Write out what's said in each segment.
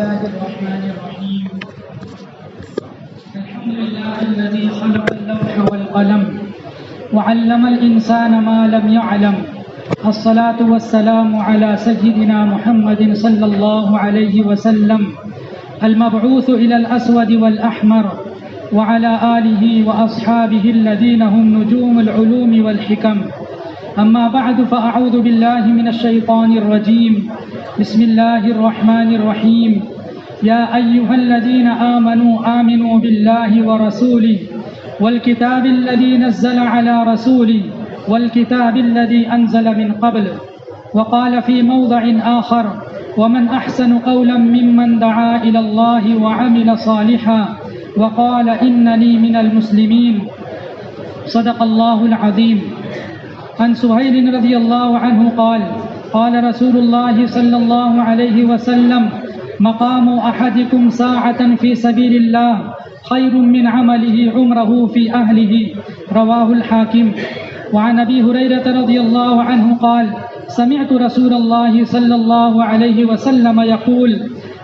الله الرحمن الرحيم. الحمد لله الذي خلق اللوح والقلم وعلم الإنسان ما لم يعلم. الصلاة والسلام على سيدنا محمد صلى الله عليه وسلم المبعوث إلى الأسود والأحمر وعلى آله وأصحابه الذين هم نجوم العلوم والحكم. أما بعد فأعوذ بالله من الشيطان الرجيم. بسم الله الرحمن الرحيم. يا أيها الذين آمنوا بالله ورسوله والكتاب الذي نزل على رسوله والكتاب الذي أنزل من قبل. وقال في موضع آخر ومن أحسن قولا ممن دعا إلى الله وعمل صالحا وقال إنني من المسلمين. صدق الله العظيم. عن سهيل رضي الله عنه قال قال رسول الله صلى الله عليه وسلم مقام أحدكم ساعة في سبيل الله خير من عمله عمره في أهله. رواه الحاكم. وعن أبي هريرة رضي الله عنه قال سمعت رسول الله صلى الله عليه وسلم يقول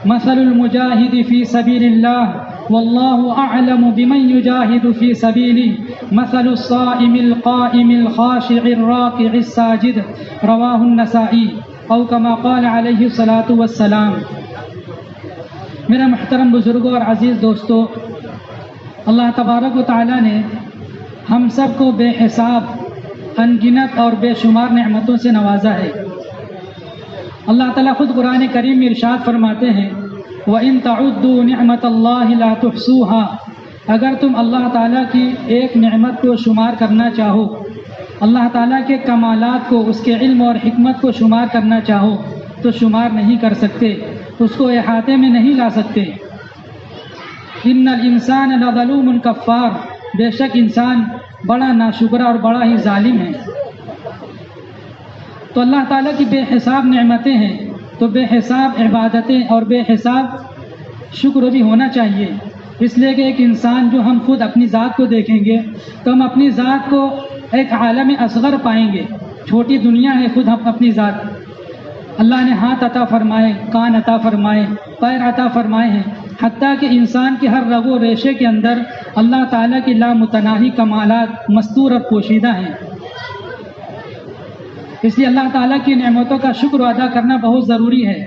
مثل المجاهد في سبيل الله والله أعلم بمن يجاهد في سبيله مثل الصائم القائم الخاشع الراكع الساجد. رواه النسائی او كما قال علیہ الصلاۃ والسلام. میرا محترم بزرگوں اور عزیز دوستو، اللہ تبارک و تعالیٰ نے ہم سب کو بے حساب ان گنت اور بے شمار نعمتوں سے نوازا ہے. اللہ تعالیٰ خود قرآن کریم میں ارشاد فرماتے ہیں وَإِن تَعُدُّوا نِعْمَةَ اللَّهِ لَا تُحْصُوهَا. اگر تم اللہ تعالیٰ کی ایک نعمت کو شمار کرنا چاہو، اللہ تعالیٰ کے کمالات کو، اس کے علم اور حکمت کو شمار کرنا چاہو تو شمار نہیں کر سکتے، اس کو احاطے میں نہیں لا سکتے. إِنَّ الْإِنسَانَ لَظَلُومٌ كَفَّارٌ. بے شک انسان بڑا ناشکرا اور بڑا ہی ظالم ہے. تو اللہ تعالیٰ کی بے حساب نعمتیں ہیں، تو بے حساب عبادتیں اور بے حساب شکر بھی ہونا چاہیے. اس لیے کہ ایک انسان جو ہم خود اپنی ذات کو دیکھیں گے تو ہم اپنی ذات کو ایک عالم اصغر پائیں گے. چھوٹی دنیا ہے خود ہم اپنی ذات. اللہ نے ہاتھ عطا فرمائے، کان عطا فرمائے، پیر عطا فرمائے ہیں، حتیٰ کہ انسان کے ہر رگ و ریشے کے اندر اللہ تعالیٰ کی لامتناہی کمالات مستور اور پوشیدہ ہیں. اس لیے اللہ تعالیٰ کی نعمتوں کا شکر ادا کرنا بہت ضروری ہے.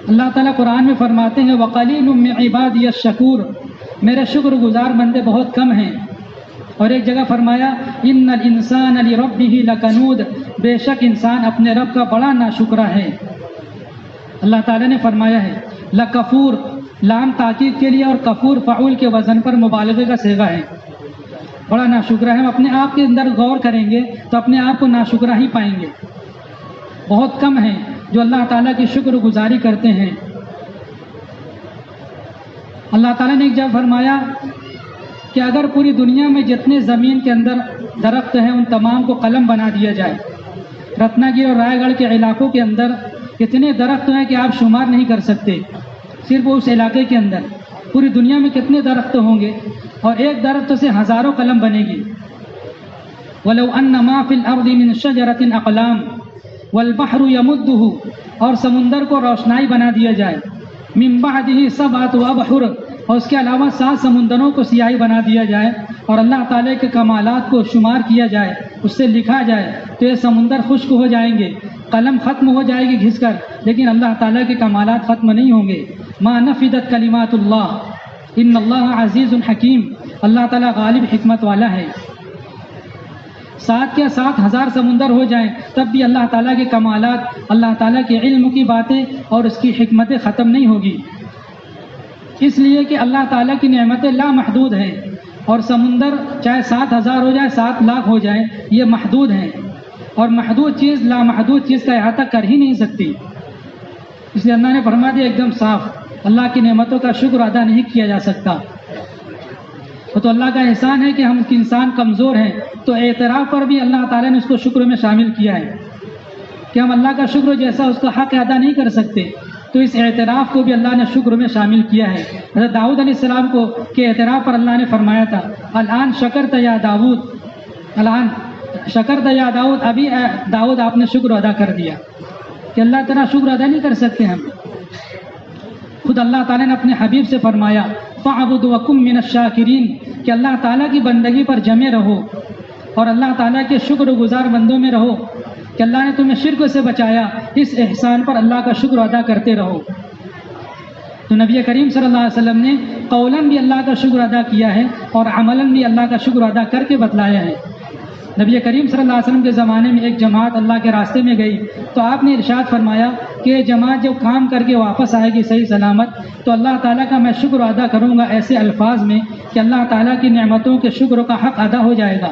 اللہ تعالیٰ قرآن میں فرماتے ہیں وَقَلِيلٌ مِّنْ عِبَادِيَ الشَّكُورُ. میرے شکر گزار بندے بہت کم ہیں. اور ایک جگہ فرمایا اِنَّ الْإِنسَانَ لِرَبِّهِ لَكَنُودٌ. بے شک انسان اپنے رب کا بڑا ناشکرا ہے. اللہ تعالیٰ نے فرمایا ہے لَكَفُورٌ. لام تاکید کے لیے اور کفور فعول کے وزن پر مبالغے کا صیغہ ہے. بڑا ناشکرا ہے. ہم اپنے آپ کے اندر غور کریں گے تو اپنے آپ کو ناشکرا ہی پائیں گے. بہت کم ہیں جو اللہ تعالیٰ کی شکر گزاری کرتے ہیں. اللہ تعالیٰ نے ایک جگہ فرمایا کہ اگر پوری دنیا میں جتنے زمین کے اندر درخت ہیں ان تمام کو قلم بنا دیا جائے. رتنا گیر اور رائے گڑھ کے علاقوں کے اندر اتنے درخت ہیں کہ آپ شمار نہیں کر سکتے. صرف اس علاقے کے اندر پوری دنیا میں کتنے درخت ہوں گے، اور ایک درخت سے ہزاروں قلم بنے گی. وَلَوْ أَنَّ مَا فِي الْأَرْضِ مِنْ شَجَرَةٍ أَقْلَامٌ وَالْبَحْرُ يَمُدُّهُ. اور سمندر کو روشنائی بنا دیا جائے. مِنْ بَعْدِهِ سَبْعَةُ أَبْحُرٍ. اور اس کے علاوہ 7 سمندروں کو سیاہی بنا دیا جائے اور اللہ تعالیٰ کے کمالات کو شمار کیا جائے، اس سے لکھا جائے تو یہ سمندر خشک ہو جائیں گے، قلم ختم ہو جائے گی گھس کر، لیکن اللہ تعالیٰ کے کمالات ختم نہیں ہوں گے. ما نفدت کلمات اللہ ان اللہ عزیز حکیم. اللہ تعالیٰ غالب حکمت والا ہے. 7 کے 7,000 سمندر ہو جائیں تب بھی اللہ تعالیٰ کے کمالات، اللہ تعالیٰ کے علم کی باتیں اور اس کی حکمتیں ختم نہیں ہوگی. اس لیے کہ اللہ تعالیٰ کی نعمتیں لامحدود ہیں، اور سمندر چاہے 7,000 ہو جائے 7 لاکھ ہو جائیں یہ محدود ہیں، اور محدود چیز لامحدود چیز کا احاطہ کر ہی نہیں سکتی. اس لیے اللہ نے فرما دیا ایک دم صاف اللہ کی نعمتوں کا شکر ادا نہیں کیا جا سکتا. تو اللہ کا احسان ہے کہ ہم انسان کمزور ہیں، تو اعتراف پر بھی اللہ تعالیٰ نے اس کو شکر میں شامل کیا ہے کہ ہم اللہ کا شکر جیسا اس کا حق ادا نہیں کر سکتے، تو اس اعتراف کو بھی اللہ نے شکر میں شامل کیا ہے. حضرت داؤد علیہ السلام کو کے اعتراف پر اللہ نے فرمایا تھا الان شکرت یا داؤد، الان شکرت یا داؤد، ابھی داؤد آپ نے شکر ادا کر دیا. کہ اللہ تعالیٰ شکر ادا نہیں کر سکتے ہم. خود خود اللہ تعالیٰ نے اپنے حبیب سے فرمایا فَاعْبُدْ وَكُن مِّنَ الشَّاكِرِينَ کہ اللہ تعالیٰ کی بندگی پر جمے رہو اور اللہ تعالیٰ کے شکر گزار بندوں میں رہو کہ اللہ نے تمہیں شرک سے بچایا، اس احسان پر اللہ کا شکر ادا کرتے رہو۔ تو نبی کریم صلی اللہ علیہ وسلم نے قولاً بھی اللہ کا شکر ادا کیا ہے اور عملاً بھی اللہ کا شکر ادا کر کے بتلایا ہے۔ نبی کریم صلی اللہ علیہ وسلم کے زمانے میں ایک جماعت اللہ کے راستے میں گئی تو آپ نے ارشاد فرمایا کہ یہ جماعت جب کام کر کے واپس آئے گی صحیح سلامت تو اللہ تعالیٰ کا میں شکر ادا کروں گا ایسے الفاظ میں کہ اللہ تعالیٰ کی نعمتوں کے شکر کا حق ادا ہو جائے گا۔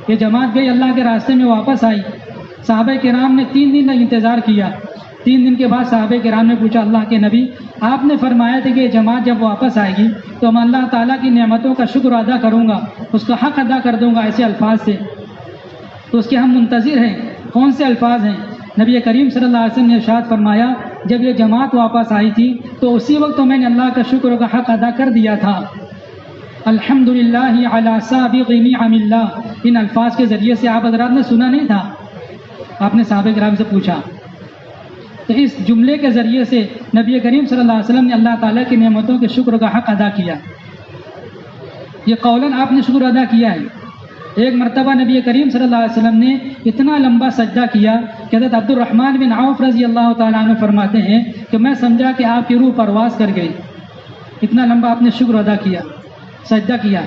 یہ جماعت گئی، اللہ کے راستے میں واپس آئی، صحابہ کرام نے 3 دن تک انتظار کیا۔ 3 دن کے بعد صحابہ کرام نے پوچھا اللہ کے نبی آپ نے فرمایا تھا کہ یہ جماعت جب واپس آئے گی تو میں اللہ تعالیٰ کی نعمتوں کا شکر ادا کروں گا، اس کا حق ادا کر دوں گا ایسے الفاظ سے، تو اس کے ہم منتظر ہیں۔ کون سے الفاظ ہیں؟ نبی کریم صلی اللہ علیہ وسلم نے ارشاد فرمایا جب یہ جماعت واپس آئی تھی تو اسی وقت تو میں نے اللہ کا شکر کا حق ادا کر دیا تھا۔ الحمدللہ علی سابغ نعم اللہ، ان الفاظ کے ذریعے سے آپ حضرات نے سنا نہیں تھا؟ آپ نے صحابہ کرام سے پوچھا تو اس جملے کے ذریعے سے نبی کریم صلی اللہ علیہ وسلم نے اللہ تعالیٰ کی نعمتوں کے شکر کا حق ادا کیا۔ یہ قولاً آپ نے شکر ادا کیا ہے۔ ایک مرتبہ نبی کریم صلی اللہ علیہ وسلم نے اتنا لمبا سجدہ کیا کہ حضرت عبد الرحمن بن عوف رضی اللہ تعالیٰ عنہ فرماتے ہیں کہ میں سمجھا کہ آپ کی روح پرواز کر گئی، اتنا لمبا آپ نے شکر ادا کیا، سجدہ کیا۔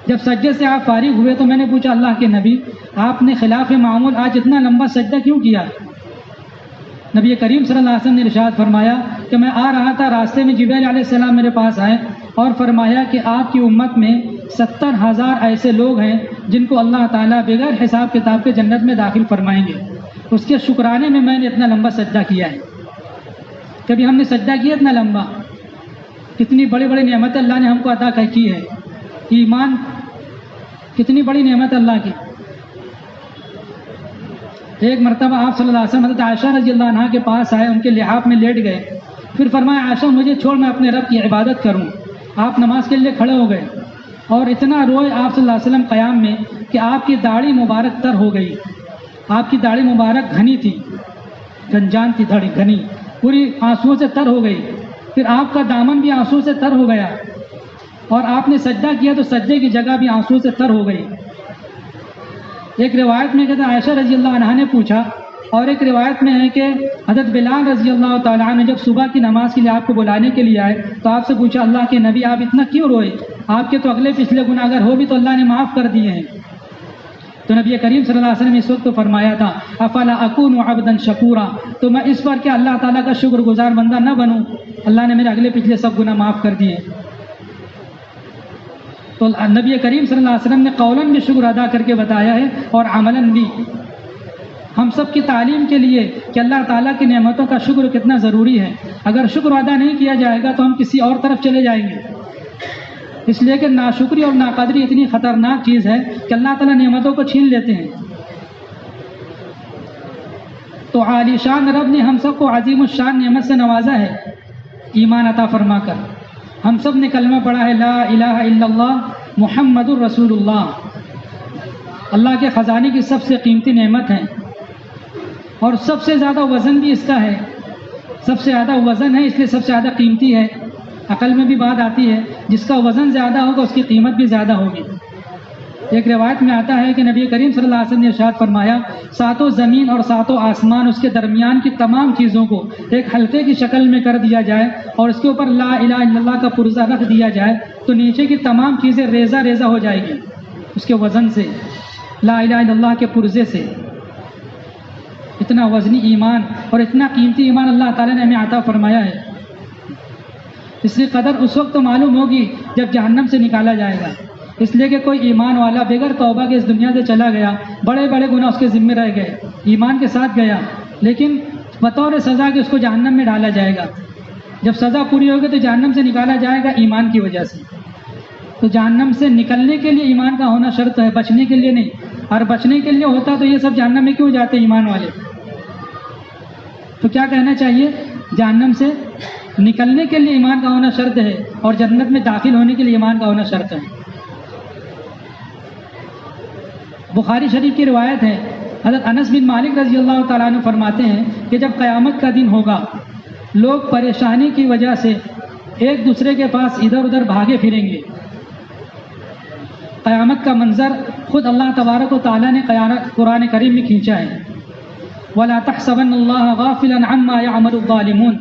جب سجدے سے آپ فارغ ہوئے تو میں نے پوچھا اللہ کے نبی آپ نے خلاف معمول آج اتنا لمبا سجدہ کیوں کیا؟ نبی کریم صلی اللہ علیہ وسلم نے ارشاد فرمایا کہ میں آ رہا تھا، راستے میں جبریل علیہ السلام میرے پاس آئے اور فرمایا کہ آپ کی امت میں 70,000 ایسے لوگ ہیں جن کو اللہ تعالیٰ بغیر حساب کتاب کے جنت میں داخل فرمائیں گے، اس کے شکرانے میں نے اتنا لمبا سجدہ کیا ہے۔ کبھی ہم نے سجدہ کیا اتنا لمبا؟ کتنی بڑی بڑی نعمت اللہ نے ہم کو عطا کی ہے، ایمان کتنی بڑی نعمت اللہ کی۔ ایک مرتبہ آپ صلی اللہ علیہ وسلم حضرت عائشہ رضی اللہ عنہا کے پاس آئے، ان کے لحاف میں لیٹ گئے، پھر فرمایا عائشہ مجھے چھوڑ میں اپنے رب کی عبادت کروں۔ آپ نماز کے لیے کھڑے ہو گئے اور اتنا روئے آپ صلی اللہ علیہ وسلم قیام میں کہ آپ کی داڑھی مبارک تر ہو گئی، آپ کی داڑھی مبارک گھنی تھی، گنجان تھی، داڑھی گھنی پوری آنسوؤں سے تر ہو گئی، پھر آپ کا دامن بھی آنسو سے تر ہو گیا اور آپ نے سجدہ کیا تو سجدے کی جگہ بھی آنسو سے تر ہو گئی۔ ایک روایت میں کہتا عائشہ رضی اللہ عنہا نے پوچھا، اور ایک روایت میں ہے کہ حضرت بلال رضی اللہ تعالیٰ عنہ جب صبح کی نماز کے لیے آپ کو بلانے کے لیے آئے تو آپ سے پوچھا اللہ کے نبی آپ اتنا کیوں روئے؟ آپ کے تو اگلے پچھلے گناہ اگر ہو بھی تو اللہ نے معاف کر دیے ہیں۔ تو نبی کریم صلی اللہ علیہ وسلم نے اس وقت تو فرمایا تھا افلا اکون عبدا شکورا، تو میں اس پر کیا اللہ تعالیٰ کا شکر گزار بندہ نہ بنوں؟ اللہ نے میرے اگلے پچھلے سب گناہ معاف کر دیے۔ تو نبی کریم صلی اللہ علیہ وسلم نے قولاً بھی شکر ادا کر کے بتایا ہے اور عملاً بھی، ہم سب کی تعلیم کے لیے کہ اللہ تعالیٰ کی نعمتوں کا شکر کتنا ضروری ہے۔ اگر شکر ادا نہیں کیا جائے گا تو ہم کسی اور طرف چلے جائیں گے، اس لیے کہ ناشکری اور ناقدری اتنی خطرناک چیز ہے کہ اللہ تعالیٰ نعمتوں کو چھین لیتے ہیں۔ تو عالی شان رب نے ہم سب کو عظیم الشان نعمت سے نوازا ہے، ایمان عطا فرما کر۔ ہم سب نے کلمہ پڑھا ہے لا الہ الا اللہ محمد الرسول اللہ، اللہ کے خزانے کی سب سے قیمتی نعمت ہے اور سب سے زیادہ وزن بھی اس کا ہے، سب سے زیادہ وزن ہے اس لیے سب سے زیادہ قیمتی ہے۔ عقل میں بھی بات آتی ہے جس کا وزن زیادہ ہوگا اس کی قیمت بھی زیادہ ہوگی۔ ایک روایت میں آتا ہے کہ نبی کریم صلی اللہ علیہ وسلم نے ارشاد فرمایا ساتوں زمین اور ساتوں آسمان اس کے درمیان کی تمام چیزوں کو ایک حلقے کی شکل میں کر دیا جائے اور اس کے اوپر لا الہ الا اللہ کا پرزہ رکھ دیا جائے تو نیچے کی تمام چیزیں ریزہ ریزہ ہو جائے گی اس کے وزن سے، لا الہ الا اللہ کے پرزے سے۔ اتنا وزنی ایمان اور اتنا قیمتی ایمان اللہ تعالیٰ نے ہمیں عطا فرمایا ہے۔ اس کی قدر اس وقت تو معلوم ہوگی جب جہنم سے نکالا جائے گا، اس لیے کہ کوئی ایمان والا بغیر توبہ کے اس دنیا سے چلا گیا، بڑے بڑے گناہ اس کے ذمہ رہ گئے، ایمان کے ساتھ گیا لیکن بطور سزا کہ اس کو جہنم میں ڈالا جائے گا۔ جب سزا پوری ہوگی تو جہنم سے نکالا جائے گا ایمان کی وجہ سے۔ تو جہنم سے نکلنے کے لیے ایمان کا ہونا شرط ہے، بچنے کے لیے نہیں، اور بچنے کے لیے ہوتا تو یہ سب جہنم میں کیوں جاتے ایمان والے؟ تو کیا کہنا چاہیے؟ جہنم سے نکلنے کے لیے ایمان کا ہونا شرط ہے اور جنت میں داخل ہونے کے لیے ایمان کا ہونا شرط ہے۔ بخاری شریف کی روایت ہے، حضرت انس بن مالک رضی اللہ تعالیٰ عنہ فرماتے ہیں کہ جب قیامت کا دن ہوگا لوگ پریشانی کی وجہ سے ایک دوسرے کے پاس ادھر ادھر بھاگے پھریں گے۔ قیامت کا منظر خود اللہ تبارک و تعالیٰ نے قرآن کریم میں کھینچا ہے۔ وَلَا تَحْسَبَنَّ اللَّهَ غَافِلًا عَمَّا يَعْمَلُ الظَّالِمُونَ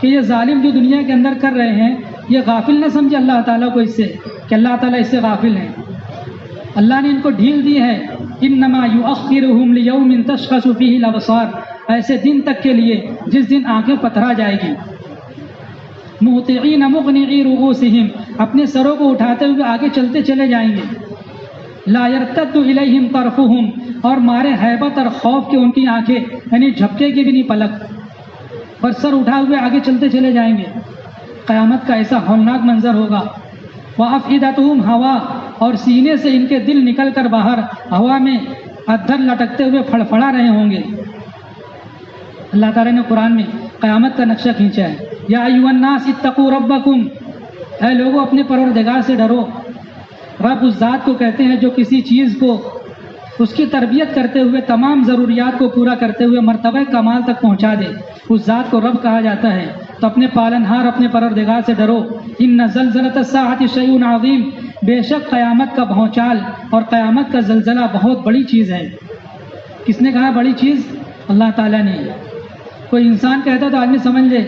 کہ یہ ظالم جو دنیا کے اندر کر رہے ہیں یہ غافل نہ سمجھے اللہ تعالیٰ کو اس سے کہ اللہ تعالیٰ اس سے غافل ہیں۔ اللہ نے ان کو ڈھیل دی ہے، انما یؤخرہم لیوم تشخص فیہ الابصار، ایسے دن تک کے لیے جس دن آنکھیں پتھرا جائے گی۔ مہطعین مقنعی رؤوسہم، اپنے سروں کو اٹھاتے ہوئے آگے چلتے چلے جائیں گے۔ لا یرتد الیہم طرفہم، اور مارے ہیبت اور خوف کے ان کی آنکھیں یعنی جھپکے کی بھی نہیں پلک، اور سر اٹھا ہوئے آگے چلتے چلے جائیں گے۔ قیامت کا ایسا ہولناک منظر ہوگا۔ وَأَفْئِدَتُهُمْ ہوا، اور سینے سے ان کے دل نکل کر باہر ہوا میں ادھر لٹکتے ہوئے پھڑپھڑا رہے ہوں گے۔ اللہ تعالیٰ نے قرآن میں قیامت کا نقشہ کھینچا ہے۔ یا ایھا الناس اتقوا ربکم، اے لوگوں اپنے پروردگار سے ڈرو۔ رب اس ذات کو کہتے ہیں جو کسی چیز کو اس کی تربیت کرتے ہوئے تمام ضروریات کو پورا کرتے ہوئے مرتبہ کمال تک پہنچا دے، اس ذات کو رب کہا جاتا ہے۔ تو اپنے پالنہار اپنے پروردگار سے ڈرو۔ ان زلزلۃ الساعۃ شیء عظیم، بے شک قیامت کا بھونچال اور قیامت کا زلزلہ بہت بڑی چیز ہے۔ کس نے کہا بڑی چیز؟ اللہ تعالیٰ نے۔ کوئی انسان کہتا تو آدمی سمجھ لے،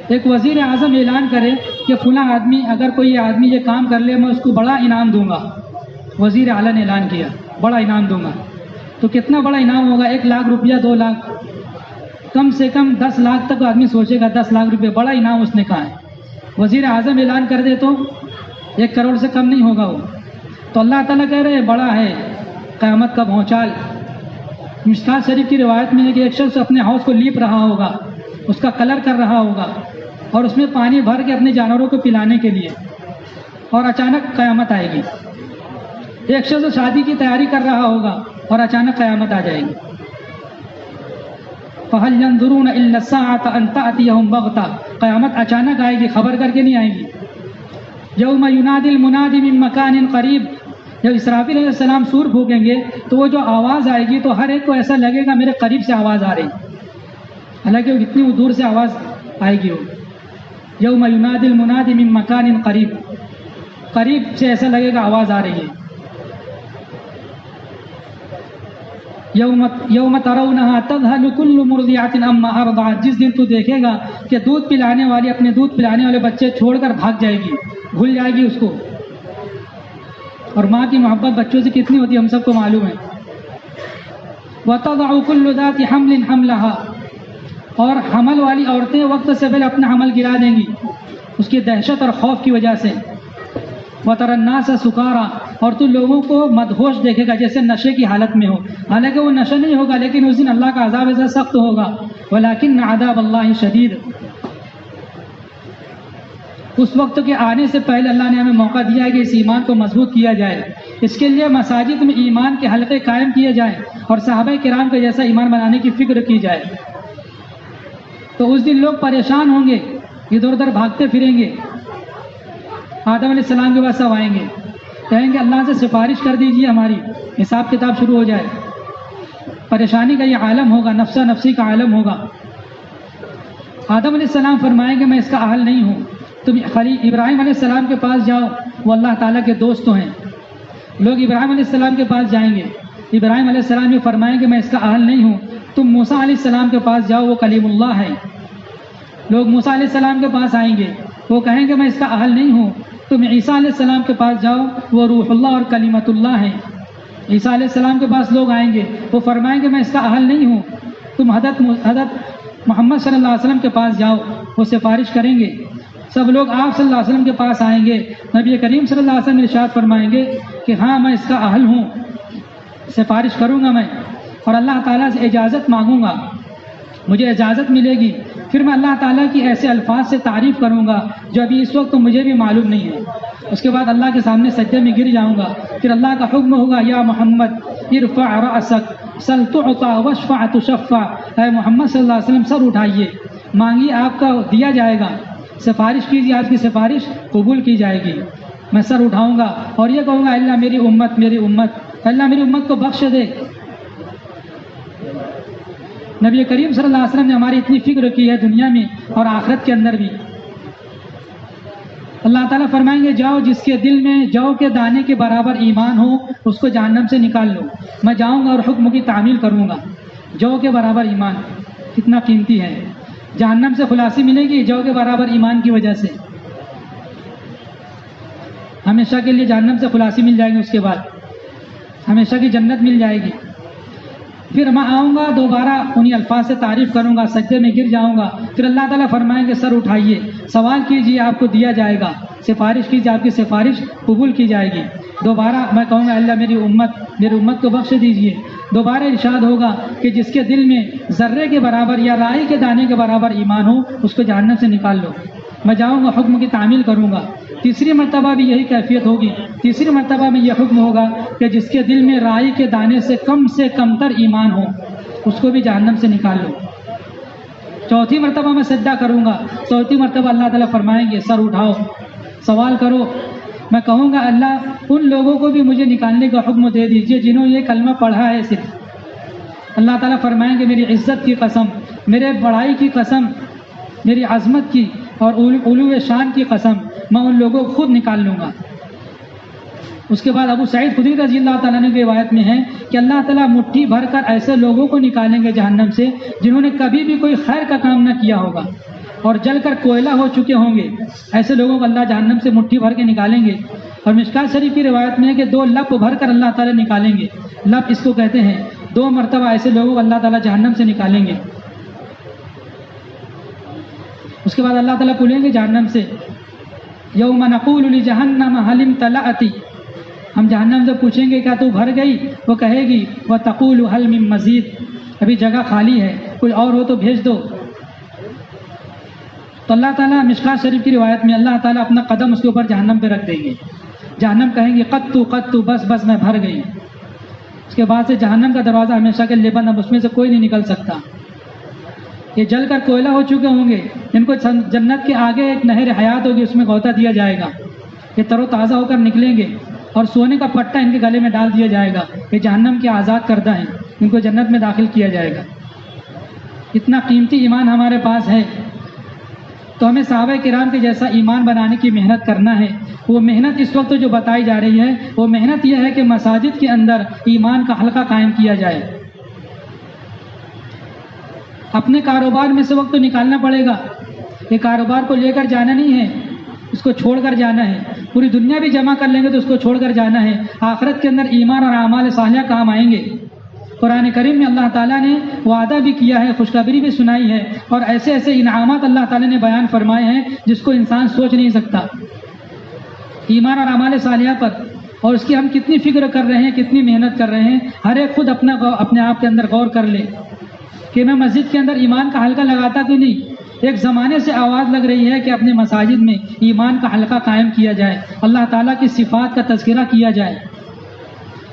ایک وزیر اعظم اعلان کرے کہ فلاں آدمی اگر کوئی آدمی یہ کام کر لے میں اس کو بڑا انعام دوں گا۔ وزیر اعلیٰ نے اعلان کیا بڑا انعام دوں گا، تو کتنا بڑا انعام ہوگا؟ 1 لاکھ روپیہ، 2 لاکھ، کم سے کم 10 لاکھ تک آدمی سوچے گا 10 لاکھ روپے بڑا انعام اس نے کہا ہے۔ وزیر اعظم اعلان کر دے تو 1 کروڑ سے کم نہیں ہوگا وہ۔ تو اللہ تعالیٰ کہہ رہے ہیں بڑا ہے قیامت کا بھونچال۔ مشکات شریف کی روایت میں ہے کہ ایک شخص اپنے ہاؤس کو لیپ رہا ہوگا، اس کا کلر کر رہا ہوگا اور اس میں پانی بھر کے اپنے جانوروں کو پلانے کے لیے، اور اچانک قیامت آئے گی۔ ایک شخص شادی کی تیاری کر رہا ہوگا اور اچانک قیامت آ جائے گی۔ فَهَلْ يَنظُرُونَ إِلَّا السَّاعَةَ أَن تَأْتِيَهُمْ بَغْتَةً، قیامت اچانک آئے گی، خبر کر کے نہیں آئے گی۔ یوم ینادی المنادی من مکان قریب، جب اسرافیل علیہ السلام سور پھونکیں گے تو وہ جو آواز آئے گی تو ہر ایک کو ایسا لگے گا میرے قریب سے آواز آ رہی، حالانکہ وہ اتنی دور سے آواز آئے گی۔ وہ یوم ینادی المنادی من مکان قریب، قریب سے ایسا لگے گا آواز آ رہی ہے۔ یوم ترونہا تذہل کل مرضعۃ عما ارضعت، جس دن تو دیکھے گا کہ دودھ پلانے والی اپنے دودھ پلانے والے بچے چھوڑ کر بھاگ جائے گی، بھول جائے گی اس کو۔ اور ماں کی محبت بچوں سے کتنی ہوتی ہے ہم سب کو معلوم ہے۔ وتضع کل ذات حمل حملها، اور حمل والی عورتیں وقت سے پہلے اپنا حمل گرا دیں گی اس کی دہشت اور خوف کی وجہ سے۔ وتری الناس سکارا، اور تو لوگوں کو مدہوش دیکھے گا جیسے نشے کی حالت میں ہو، حالانکہ وہ نشہ نہیں ہوگا لیکن اس دن اللہ کا عذاب ایسا سخت ہوگا۔ ولکن عذاب اللہ شدید، اس وقت کے آنے سے پہلے اللہ نے ہمیں موقع دیا ہے کہ اس ایمان کو مضبوط کیا جائے، اس کے لیے مساجد میں ایمان کے حلقے قائم کیے جائیں اور صحابہ کرام کے جیسا ایمان بنانے کی فکر کی جائے۔ تو اس دن لوگ پریشان ہوں گے، ادھر ادھر بھاگتے پھریں گے۔ آدم علیہ السلام کے پاس سب آئیں گے، کہیں گے اللہ سے سفارش کر دیجیے، ہماری حساب کتاب شروع ہو جائے۔ پریشانی کا یہ عالم ہوگا، نفسا نفسی کا عالم ہوگا۔ آدم علیہ السلام فرمائیں گے میں اس کا اہل نہیں ہوں، تم خلیل ابراہیم علیہ السلام کے پاس جاؤ، وہ اللہ تعالیٰ کے دوست ہیں۔ لوگ ابراہیم علیہ السلام کے پاس جائیں گے، ابراہیم علیہ السلام یہ فرمائیں گے میں اس کا اہل نہیں ہوں۔ تم موسیٰ علیہ السلام کے پاس جاؤ، وہ کلیم اللہ ہے۔ لوگ موسیٰ علیہ السلام کے پاس آئیں گے، وہ کہیں گے میں اس کا اہل نہیں ہوں۔ تم عیسیٰ علیہ السلام کے پاس جاؤ، وہ روح اللہ اور کلیمت اللہ ہیں۔ عیسیٰ علیہ السلام کے پاس لوگ آئیں گے، وہ فرمائیں گے میں اس کا اہل نہیں ہوں۔ تم حضرت محمد صلی اللہ علیہ وسلم کے پاس جاؤ، وہ سفارش کریں گے۔ سب لوگ آپ صلی اللہ علیہ وسلم کے پاس آئیں گے، نبی کریم صلی اللہ علیہ وسلم ارشاد فرمائیں گے کہ ہاں میں اس کا اہل ہوں، سفارش کروں گا میں، اور اللہ تعالیٰ سے اجازت مانگوں گا، مجھے اجازت ملے گی، پھر میں اللہ تعالیٰ کی ایسے الفاظ سے تعریف کروں گا جو ابھی اس وقت مجھے بھی معلوم نہیں ہے۔ اس کے بعد اللہ کے سامنے سجدے میں گر جاؤں گا، پھر اللہ کا حکم ہوگا یا محمد ارفع رأسک سل تعطى واشفع تشفع، اے محمد صلی اللہ علیہ وسلم سر اٹھائیے، مانگیے آپ کا دیا جائے گا، سفارش کیجیے آپ کی سفارش قبول کی جائے گی۔ میں سر اٹھاؤں گا اور یہ کہوں گا اللہ میری امت، میری امت، اللہ میری امت کو بخش دے۔ نبی کریم صلی اللہ علیہ وسلم نے ہماری اتنی فکر کی ہے دنیا میں اور آخرت کے اندر بھی. اللہ تعالیٰ فرمائیں گے جاؤ جس کے دل میں جو کے دانے کے برابر ایمان ہو اس کو جہنم سے نکال لو. میں جاؤں گا اور حکم کی تعمیل کروں گا. جو کے برابر ایمان کتنا قیمتی ہے. جہنم سے خلاصی ملے گی جو کے برابر ایمان کی وجہ سے. ہمیشہ کے لیے جہنم سے خلاصی مل جائے گی, اس کے بعد ہمیشہ کی جنت مل جائے گی. پھر میں آؤں گا دوبارہ انہی الفاظ سے تعریف کروں گا, سجدے میں گر جاؤں گا. پھر اللہ تعالیٰ فرمائیں گے سر اٹھائیے, سوال کیجیے آپ کو دیا جائے گا, سفارش کیجیے آپ کی سفارش قبول کی جائے گی. دوبارہ میں کہوں گا اللہ میری امت کو بخش دیجیے. دوبارہ ارشاد ہوگا کہ جس کے دل میں ذرے کے برابر یا رائی کے دانے کے برابر ایمان ہو اس کو جہنم سے نکال لو. میں جاؤں گا حکم کی تعمیل کروں گا. تیسری مرتبہ بھی یہی کیفیت ہوگی. تیسری مرتبہ میں یہ حکم ہوگا کہ جس کے دل میں رائی کے دانے سے کم تر ایمان ہو اس کو بھی جہنم سے نکال لو. چوتھی مرتبہ میں سجدہ کروں گا. چوتھی مرتبہ اللہ تعالیٰ فرمائیں گے سر اٹھاؤ, سوال کرو. میں کہوں گا اللہ ان لوگوں کو بھی مجھے نکالنے کا حکم دے دیجیے جنہوں نے یہ کلمہ پڑھا ہے صرف. اللہ تعالیٰ فرمائیں گے میری عزت کی قسم, میرے بڑائی کی قسم, میری عظمت کی اور علو شان کی قسم, میں ان لوگوں کو خود نکال لوں گا. اس کے بعد ابو سعید خدری رضی اللہ تعالیٰ نے کی روایت میں ہے کہ اللہ تعالیٰ مٹھی بھر کر ایسے لوگوں کو نکالیں گے جہنم سے جنہوں نے کبھی بھی کوئی خیر کا کام نہ کیا ہوگا اور جل کر کوئلہ ہو چکے ہوں گے. ایسے لوگوں کو اللہ جہنم سے مٹھی بھر کے نکالیں گے. اور مشکات شریف کی روایت میں ہے کہ 2 لپ بھر کر اللہ تعالیٰ نکالیں گے. لپ اس کو کہتے ہیں. 2 مرتبہ ایسے لوگوں کو اللہ تعالیٰ جہنم سے نکالیں گے. اس کے بعد اللہ تعالیٰ پوچھیں گے جہنم سے یوم نقول لجہنم هل امتلأت, ہم جہنم سے پوچھیں گے کیا تو بھر گئی؟ وہ کہے گی وتقول هل من مزید, ابھی جگہ خالی ہے, کوئی اور ہو تو بھیج دو. تو اللہ تعالیٰ مشکات شریف کی روایت میں اللہ تعالیٰ اپنا قدم اس کے اوپر جہنم پہ رکھ دیں گے. جہنم کہیں گے قط بس میں بھر گئی. اس کے بعد سے جہنم کا دروازہ ہمیشہ کے لیے بند, اب اس میں سے کوئی نہیں نکل سکتا. یہ جل کر کوئلہ ہو چکے ہوں گے. ان کو جنت کے آگے ایک نہر حیات ہوگی, اس میں غوطہ دیا جائے گا. یہ تر و تازہ ہو کر نکلیں گے اور سونے کا پٹا ان کے گلے میں ڈال دیا جائے گا. یہ جہنم کے آزاد کردہ ہیں, ان کو جنت میں داخل کیا جائے گا. اتنا قیمتی ایمان ہمارے پاس ہے تو ہمیں صحابہ کرام کے جیسا ایمان بنانے کی محنت کرنا ہے. وہ محنت اس وقت جو بتائی جا رہی ہے وہ محنت یہ ہے کہ مساجد کے اندر ایمان کا حلقہ قائم کیا جائے. اپنے کاروبار میں سے وقت تو نکالنا پڑے گا. یہ کاروبار کو لے کر جانا نہیں ہے, اس کو چھوڑ کر جانا ہے. پوری دنیا بھی جمع کر لیں گے تو اس کو چھوڑ کر جانا ہے. آخرت کے اندر ایمان اور اعمال صالحہ کام آئیں گے. قرآن کریم میں اللہ تعالیٰ نے وعدہ بھی کیا ہے, خوشخبری بھی سنائی ہے, اور ایسے ایسے انعامات اللہ تعالیٰ نے بیان فرمائے ہیں جس کو انسان سوچ نہیں سکتا. ایمان اور اعمال صالحہ پر اور اس کی ہم کتنی فکر کر رہے ہیں, کتنی محنت کر رہے ہیں. ہر ایک خود اپنے آپ کے اندر غور کر لے کہ میں مسجد کے اندر ایمان کا حلقہ لگاتا کیوں نہیں. ایک زمانے سے آواز لگ رہی ہے کہ اپنے مساجد میں ایمان کا حلقہ قائم کیا جائے, اللہ تعالیٰ کی صفات کا تذکرہ کیا جائے,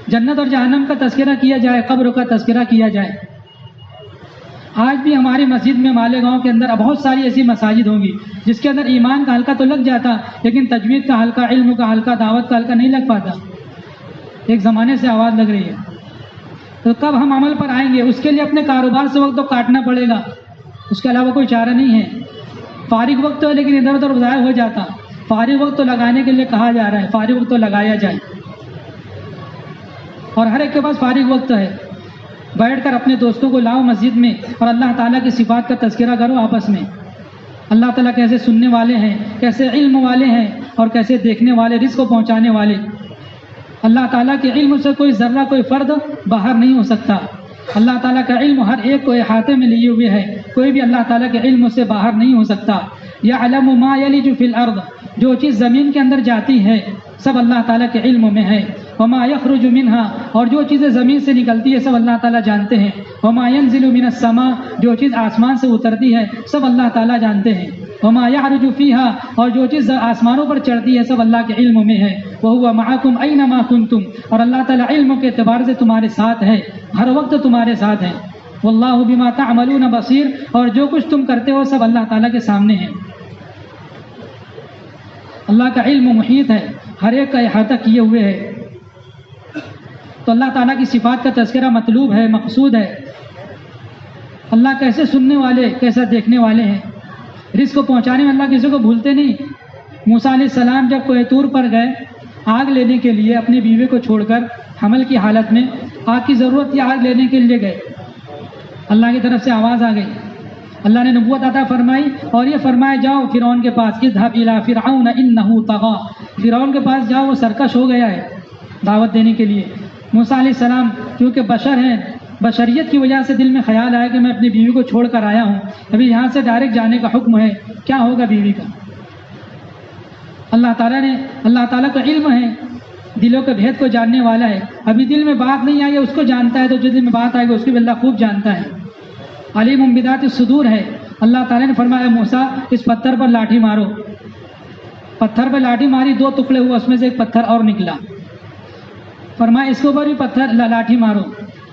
جنت اور جہنم کا تذکرہ کیا جائے, قبر کا تذکرہ کیا جائے. آج بھی ہماری مسجد میں مالیگاؤں کے اندر بہت ساری ایسی مساجد ہوں گی جس کے اندر ایمان کا حلقہ تو لگ جاتا لیکن تجوید کا حلقہ, علم کا حلقہ, دعوت کا حلقہ نہیں لگ پاتا. ایک زمانے سے آواز لگ رہی ہے. تو کب ہم عمل پر آئیں گے؟ اس کے لیے اپنے کاروبار سے وقت تو کاٹنا پڑے گا, اس کے علاوہ کوئی چارہ نہیں ہے. فارغ وقت تو ہے لیکن ادھر ادھر ضائع ہو جاتا. فارغ وقت تو لگانے کے لیے کہا جا رہا ہے, فارغ وقت تو لگایا جائے. اور ہر ایک کے پاس فارغ وقت ہے. بیٹھ کر اپنے دوستوں کو لاؤ مسجد میں اور اللہ تعالیٰ کی صفات کا تذکرہ کرو آپس میں. اللہ تعالیٰ کیسے سننے والے ہیں, کیسے علم والے ہیں, اور کیسے دیکھنے والے, رزق کو پہنچانے والے. اللہ تعالیٰ کے علم سے کوئی ذرہ, کوئی فرد باہر نہیں ہو سکتا. اللہ تعالیٰ کا علم ہر ایک کو احاطے میں لیے ہوئے ہے, کوئی بھی اللہ تعالیٰ کے علم سے باہر نہیں ہو سکتا. یعلم ما یلج فی الارض, جو چیز زمین کے اندر جاتی ہے سب اللہ تعالیٰ کے علم میں ہے. وما یخرج منہا, اور جو چیزیں زمین سے نکلتی ہے سب اللہ تعالیٰ جانتے ہیں. وما ینزل من السماء, جو چیز آسمان سے اترتی ہے سب اللہ تعالیٰ جانتے ہیں. وما یعرج فیہا, اور جو چیز آسمانوں پر چڑھتی ہے سب اللہ کے علم میں ہے. وہو معکم اینما کنتم, اور اللہ تعالیٰ علم کے اعتبار سے تمہارے ساتھ ہے, ہر وقت تمہارے ساتھ ہے. واللہ بما تعملون بصیر, اور جو کچھ تم کرتے ہو سب اللہ تعالیٰ کے سامنے ہے. اللہ کا علم محیط ہے, ہر ایک کا احاطہ کیے ہوئے ہے. تو اللہ تعالیٰ کی صفات کا تذکرہ مطلوب ہے, مقصود ہے. اللہ کیسے سننے والے کیسا دیکھنے والے ہیں. رزق کو پہنچانے میں اللہ کسی کو بھولتے نہیں. موسیٰ علیہ السلام جب کوہ طور پر گئے آگ لینے کے لیے اپنی بیوی کو چھوڑ کر حمل کی حالت میں، آگ کی ضرورت تھی، آگ لینے کے لیے گئے، اللہ کی طرف سے آواز آ گئی، اللہ نے نبوت عطا فرمائی اور یہ فرمایا جاؤ فرعون کے پاس، اذهب الى فرعون انه طغى، فرعون کے پاس جاؤ وہ سرکش ہو گیا ہے دعوت دینے کے لیے. موسیٰ علیہ السلام کیونکہ بشر ہیں، بشریت کی وجہ سے دل میں خیال آیا کہ میں اپنی بیوی کو چھوڑ کر آیا ہوں، ابھی یہاں سے ڈائریکٹ جانے کا حکم ہے، کیا ہوگا بیوی کا. اللہ تعالیٰ کا علم ہے، دلوں کے بھید کو جاننے والا ہے. ابھی دل میں بات نہیں آئی ہے، اس کو جانتا ہے، تو جو دل میں بات آئے گی اس کو بھی اللہ خوب جانتا ہے. علیم بذات الصدور ہے. اللہ تعالیٰ نے فرمایا موسیٰ اس پتھر پر لاٹھی مارو. پتھر پر لاٹھی ماری، 2 ٹکڑے ہوئے، اس میں سے ایک پتھر اور نکلا. فرمایا اس کے اوپر بھی پتھر لاٹھی مارو،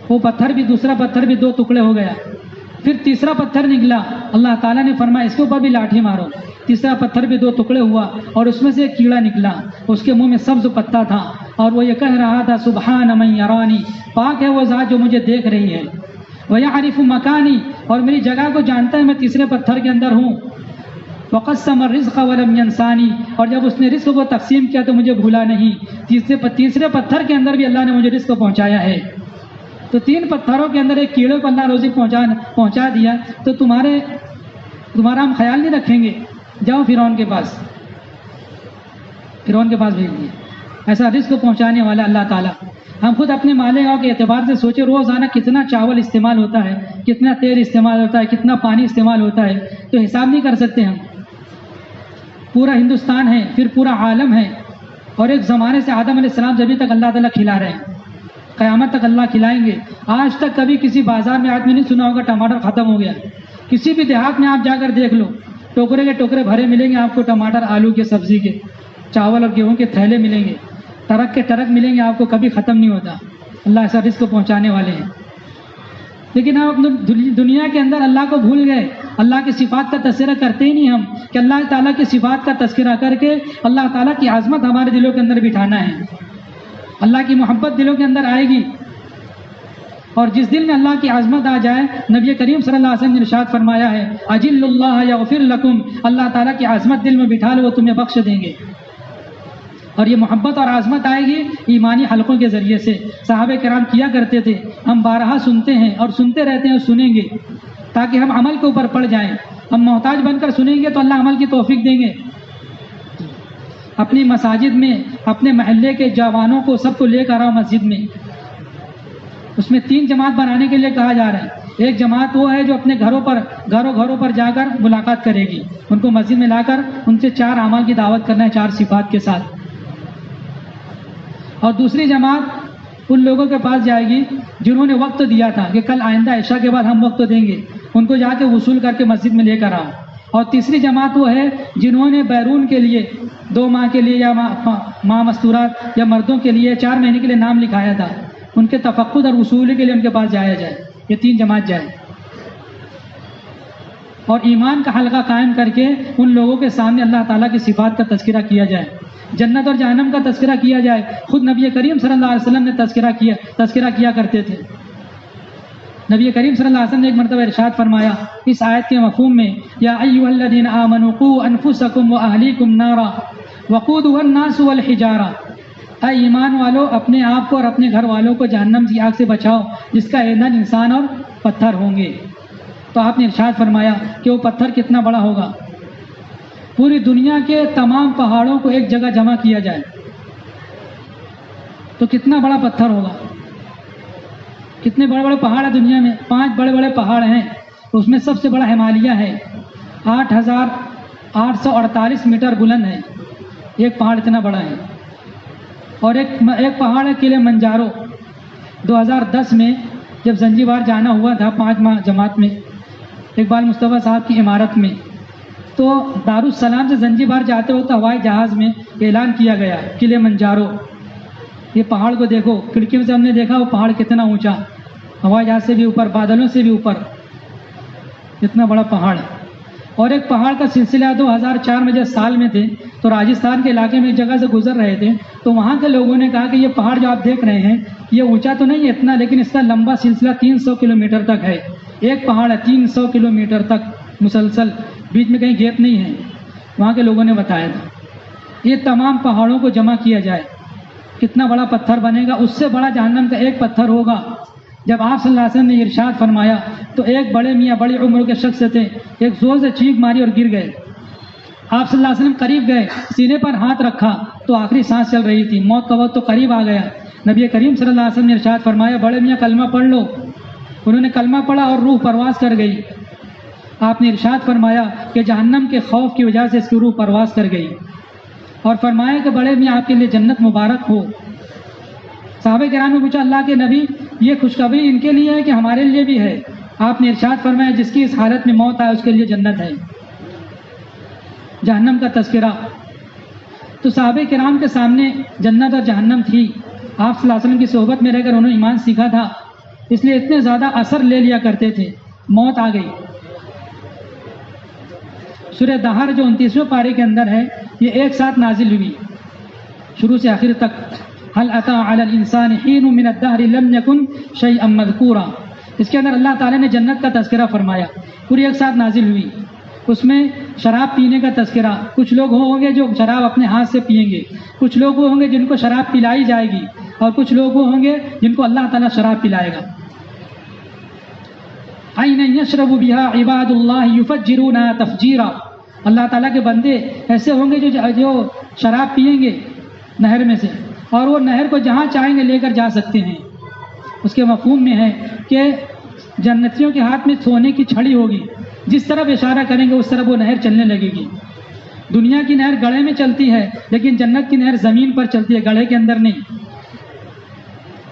وہ پتھر بھی، دوسرا پتھر بھی 2 ٹکڑے ہو گیا. پھر تیسرا پتھر نکلا، اللہ تعالیٰ نے فرمایا اس کے اوپر بھی لاٹھی مارو، تیسرا پتھر بھی 2 ٹکڑے ہوا اور اس میں سے ایک کیڑا نکلا، اس کے منہ میں سبز پتا تھا اور وہ یہ کہہ رہا تھا سبحان من یرانی، پاک ہے وہ ذات جو مجھے دیکھ رہی ہے، ویعرف مکانی، اور میری جگہ کو جانتا ہے، میں تیسرے پتھر کے اندر ہوں. وقسم الرزق ولم ینسانی، اور جب اس نے رزق کو تقسیم کیا تو مجھے بھولا نہیں. تیسرے پتھر کے اندر بھی اللہ نے مجھے رزق پہنچایا ہے. تو 3 پتھروں کے اندر ایک کیڑے کو اللہ روزی پہنچا دیا، تو تمہارا ہم خیال نہیں رکھیں گے. جاؤ فرعون کے پاس بھیج دیے. ایسا رزق پہنچانے والا اللہ تعالیٰ. ہم خود اپنے مالیگاؤں کے اعتبار سے سوچے روزانہ کتنا چاول استعمال ہوتا ہے، کتنا تیل استعمال ہوتا ہے، کتنا پانی استعمال ہوتا ہے، تو حساب نہیں کر سکتے ہم. پورا ہندوستان ہے، پھر پورا عالم ہے، اور ایک زمانے سے آدم علیہ السلام جبھی تک اللہ تعالیٰ کھلا رہے ہیں، قیامت تک اللہ کھلائیں گے. آج تک کبھی کسی بازار میں آدمی نہیں سنا ہوگا ٹماٹر ختم ہو گیا. کسی بھی دیہات میں آپ جا کر دیکھ لو، ٹوکرے کے ٹوکرے بھرے ملیں گے آپ کو، ٹماٹر، آلو کے، سبزی کے، چاول اور گیہوں کے تھیلے ملیں گے، ٹرک کے ٹرک ملیں گے آپ کو، کبھی ختم نہیں ہوتا. اللہ ایسا رزق پہنچانے والے ہیں. لیکن ہم اپنی دنیا کے اندر اللہ کو بھول گئے، اللہ کی صفات کا تذکرہ کرتے ہی نہیں ہم، کہ اللہ تعالیٰ کی صفات کا تذکرہ کر کے اللہ تعالیٰ کی عظمت ہمارے دلوں کے اندر بٹھانا ہے. اللہ کی محبت دلوں کے اندر آئے گی، اور جس دل میں اللہ کی عظمت آ جائے، نبی کریم صلی اللہ علیہ وسلم نے ارشاد فرمایا ہے اجل اللہ یغفر لکم، اللہ تعالیٰ کی عظمت دل میں بٹھا لو، وہ تمہیں بخش دیں گے. اور یہ محبت اور عظمت آئے گی ایمانی حلقوں کے ذریعے سے. صحابہ کرام کیا کرتے تھے، ہم بارہا سنتے ہیں اور سنتے رہتے ہیں اور سنیں گے تاکہ ہم عمل کے اوپر پڑ جائیں. ہم محتاج بن کر سنیں گے تو اللہ عمل کی توفیق دیں گے. اپنی مساجد میں اپنے محلے کے جوانوں کو سب کو لے کر آؤ مسجد میں. اس میں 3 جماعت بنانے کے لیے کہا جا رہا ہے. ایک جماعت وہ ہے جو اپنے گھروں پر جا کر ملاقات کرے گی، ان کو مسجد میں لا کر ان سے 4 اعمال کی دعوت کرنا ہے، 4 صفات کے ساتھ. اور دوسری جماعت ان لوگوں کے پاس جائے گی جنہوں نے وقت دیا تھا کہ کل آئندہ عشاء کے بعد ہم وقت دیں گے، ان کو جا کے وصول کر کے مسجد میں لے کر آؤ. اور تیسری جماعت وہ ہے جنہوں نے بیرون کے لیے 2 ماہ کے لیے یا ماہ مستورات یا مردوں کے لیے 4 مہینے کے لیے نام لکھایا تھا، ان کے تفقد اور وصول کے لیے ان کے پاس جایا جائے. یہ 3 جماعت جائے اور ایمان کا حلقہ قائم کر کے ان لوگوں کے سامنے اللہ تعالیٰ کی صفات کا تذکرہ کیا جائے، جنت اور جہنم کا تذکرہ کیا جائے. خود نبی کریم صلی اللہ علیہ وسلم نے تذکرہ کیا کرتے تھے. نبی کریم صلی اللہ علیہ وسلم نے ایک مرتبہ ارشاد فرمایا اس آیت کے مفہوم میں، یا ایھا الذین آمنوا قوا انفسکم واہلیکم نارا وقودها الناس والحجارہ، اے ایمان والو اپنے آپ کو اور اپنے گھر والوں کو جہنم کی آگ سے بچاؤ جس کا ایندھن انسان اور پتھر ہوں گے. تو آپ نے ارشاد فرمایا کہ وہ پتھر کتنا بڑا ہوگا. پوری دنیا کے تمام پہاڑوں کو ایک جگہ جمع کیا جائے تو کتنا بڑا پتھر ہوگا. کتنے بڑے بڑے پہاڑ ہیں دنیا میں؟ 5 بڑے بڑے پہاڑ ہیں. اس میں سب سے بڑا ہمالیہ ہے، 8848 میٹر بلند ہے. ایک پہاڑ اتنا بڑا ہے. اور ایک پہاڑ ہے کلے منجارو. 2010 میں جب زنجیبار جانا ہوا تھا 5 ماہ جماعت میں اقبال مصطفیٰ صاحب کی عمارت میں، تو دارالسلام سے زنجیبار جاتے وقت ہوائی جہاز میں اعلان کیا گیا قلعہ منجارو. یہ پہاڑ کو دیکھو، کھڑکیوں سے ہم نے دیکھا وہ پہاڑ کتنا اونچا، ہوائی جہاز سے بھی اوپر، بادلوں سے بھی اوپر، اتنا بڑا پہاڑ. اور ایک پہاڑ کا سلسلہ 2004 میں جب سال میں تھے تو راجستھان کے علاقے میں ایک جگہ سے گزر رہے تھے تو وہاں کے لوگوں نے کہا کہ یہ پہاڑ جو آپ دیکھ رہے ہیں یہ اونچا تو نہیں ہے اتنا، لیکن اس کا لمبا سلسلہ 300 کلومیٹر تک ہے. ایک پہاڑ ہے 300 کلومیٹر تک مسلسل، بیچ میں کہیں گیپ نہیں ہے، وہاں کے لوگوں نے بتایا تھا۔ یہ تمام پہاڑوں کو جمع کیا جائے کتنا بڑا پتھر بنے گا، اس سے بڑا جہنم کا ایک پتھر ہوگا۔ جب آپ صلی اللہ علیہ وسلم نے ارشاد فرمایا تو ایک بڑے میاں بڑی عمر کے شخص تھے، ایک زور سے چیخ ماری اور گر گئے۔ آپ صلی اللہ علیہ وسلم قریب گئے، سینے پر ہاتھ رکھا تو آخری سانس چل رہی تھی، موت کا وقت تو قریب آ گیا۔ نبی کریم صلی اللہ علیہ وسلم نے ارشاد فرمایا بڑے میاں کلمہ پڑھ لو۔ انہوں نے کلمہ پڑھا اور روح پرواز کر گئی۔ آپ نے ارشاد فرمایا کہ جہنم کے خوف کی وجہ سے اس کی روح پرواز کر گئی، اور فرمایا کہ بڑے میاں آپ کے لیے جنت مبارک ہو۔ صحابہ کرام نے پوچھا اللہ کے نبی یہ خوشخبری ان کے لیے ہے کہ ہمارے لیے بھی ہے؟ آپ نے ارشاد فرمایا جس کی اس حالت میں موت آئے اس کے لیے جنت ہے۔ جہنم کا تذکرہ تو صحابہ کرام کے سامنے جنت اور جہنم تھی، آپ صلی اللہ علیہ وسلم کی صحبت میں رہ کر انہوں نے ایمان سیکھا تھا، اس لیے اتنے زیادہ اثر لے لیا کرتے تھے۔ موت آ گئی۔ سورہ دہر جو 29ویں پارے کے اندر ہے، یہ ایک ساتھ نازل ہوئی شروع سے آخر تک۔ هل اتى على الانسان حين من الدهر لم يكن شيئا مذكورا، اس کے اندر اللہ تعالیٰ نے جنت کا تذکرہ فرمایا، پوری ایک ساتھ نازل ہوئی۔ اس میں شراب پینے کا تذکرہ، کچھ لوگ ہوں گے جو شراب اپنے ہاتھ سے پیئیں گے، کچھ لوگ ہوں گے جن کو شراب پلائی جائے گی، اور کچھ لوگ ہوں گے جن کو اللہ تعالیٰ شراب پلائے گا۔ عینا یشرب بها عباد اللہ یفجرونها تفجیرا، اللہ تعالیٰ کے بندے ایسے ہوں گے جو شراب پیئیں گے نہر میں سے، اور وہ نہر کو جہاں چاہیں گے لے کر جا سکتے ہیں۔ اس کے مفہوم میں ہے کہ جنتیوں کے ہاتھ میں سونے کی چھڑی ہوگی، جس طرف اشارہ کریں گے اس طرف وہ نہر چلنے لگے گی۔ دنیا کی نہر گڑھے میں چلتی ہے، لیکن جنت کی نہر زمین پر چلتی ہے، گڑھے کے اندر نہیں۔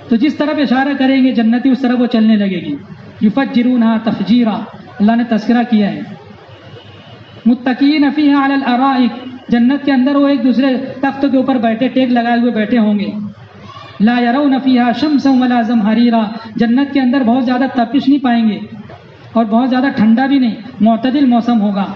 تو جس طرف اشارہ کریں گے جنتی اس طرف وہ چلنے لگے گی۔ یفجرونها تفجیرا، اللہ نے تذکرہ کیا ہے۔ متقین فیہا علی الارائک، جنت کے اندر وہ ایک دوسرے تختوں کے اوپر بیٹھے، ٹیک لگائے ہوئے بیٹھے ہوں گے۔ لا یرون فیہا شمسا ولا زمہریرا، جنت کے اندر بہت زیادہ تپش نہیں پائیں گے اور بہت زیادہ ٹھنڈا بھی نہیں، معتدل موسم ہوگا۔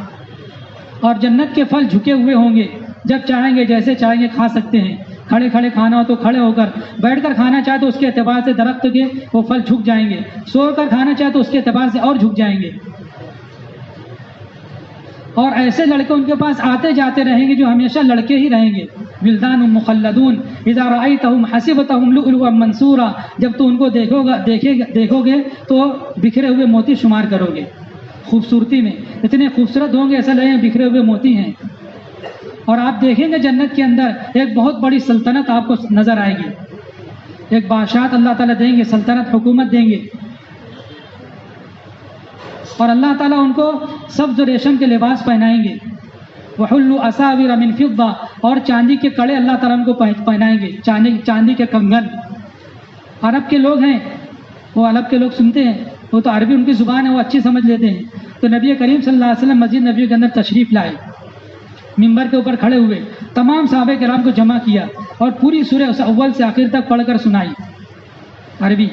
اور جنت کے پھل جھکے ہوئے ہوں گے، جب چاہیں گے جیسے چاہیں گے کھا سکتے ہیں۔ کھڑے کھڑے کھانا ہو تو کھڑے ہو کر، بیٹھ کر کھانا چاہے تو اس کے اعتبار سے درخت کے وہ پھل جھک جائیں گے، سو کر کھانا چاہے تو اس کے اعتبار سے اور جھک جائیں گے۔ اور ایسے لڑکے ان کے پاس آتے جاتے رہیں گے جو ہمیشہ لڑکے ہی رہیں گے۔ ولدان مخلدون اذا رأیتہم حسبتہم لؤلؤا منثورا، جب تو ان کو دیکھو گے تو بکھرے ہوئے موتی شمار کرو گے۔ خوبصورتی میں اتنے خوبصورت ہوں گے ایسا لگے بکھرے ہوئے موتی ہیں۔ اور آپ دیکھیں گے جنت کے اندر ایک بہت بڑی سلطنت آپ کو نظر آئے گی، ایک بادشاہت اللہ تعالیٰ دیں گے، سلطنت حکومت دیں گے، اور اللہ تعالیٰ ان کو سبز و ریشم کے لباس پہنائیں گے۔ وحلوا اساور من فضہ، اور چاندی کے کڑے اللہ تعالیٰ ان کو پہنائیں گے، چاندی کے کنگن۔ عرب کے لوگ ہیں، وہ عرب کے لوگ سنتے ہیں، وہ تو عربی ان کی زبان ہے، وہ اچھی سمجھ لیتے ہیں۔ تو نبی کریم صلی اللہ علیہ وسلم مسجد نبی کے اندر تشریف لائے، منبر کے اوپر کھڑے ہوئے، تمام صحابہ کرام کو جمع کیا اور پوری سورہ اول سے آخر تک پڑھ کر سنائی عربی۔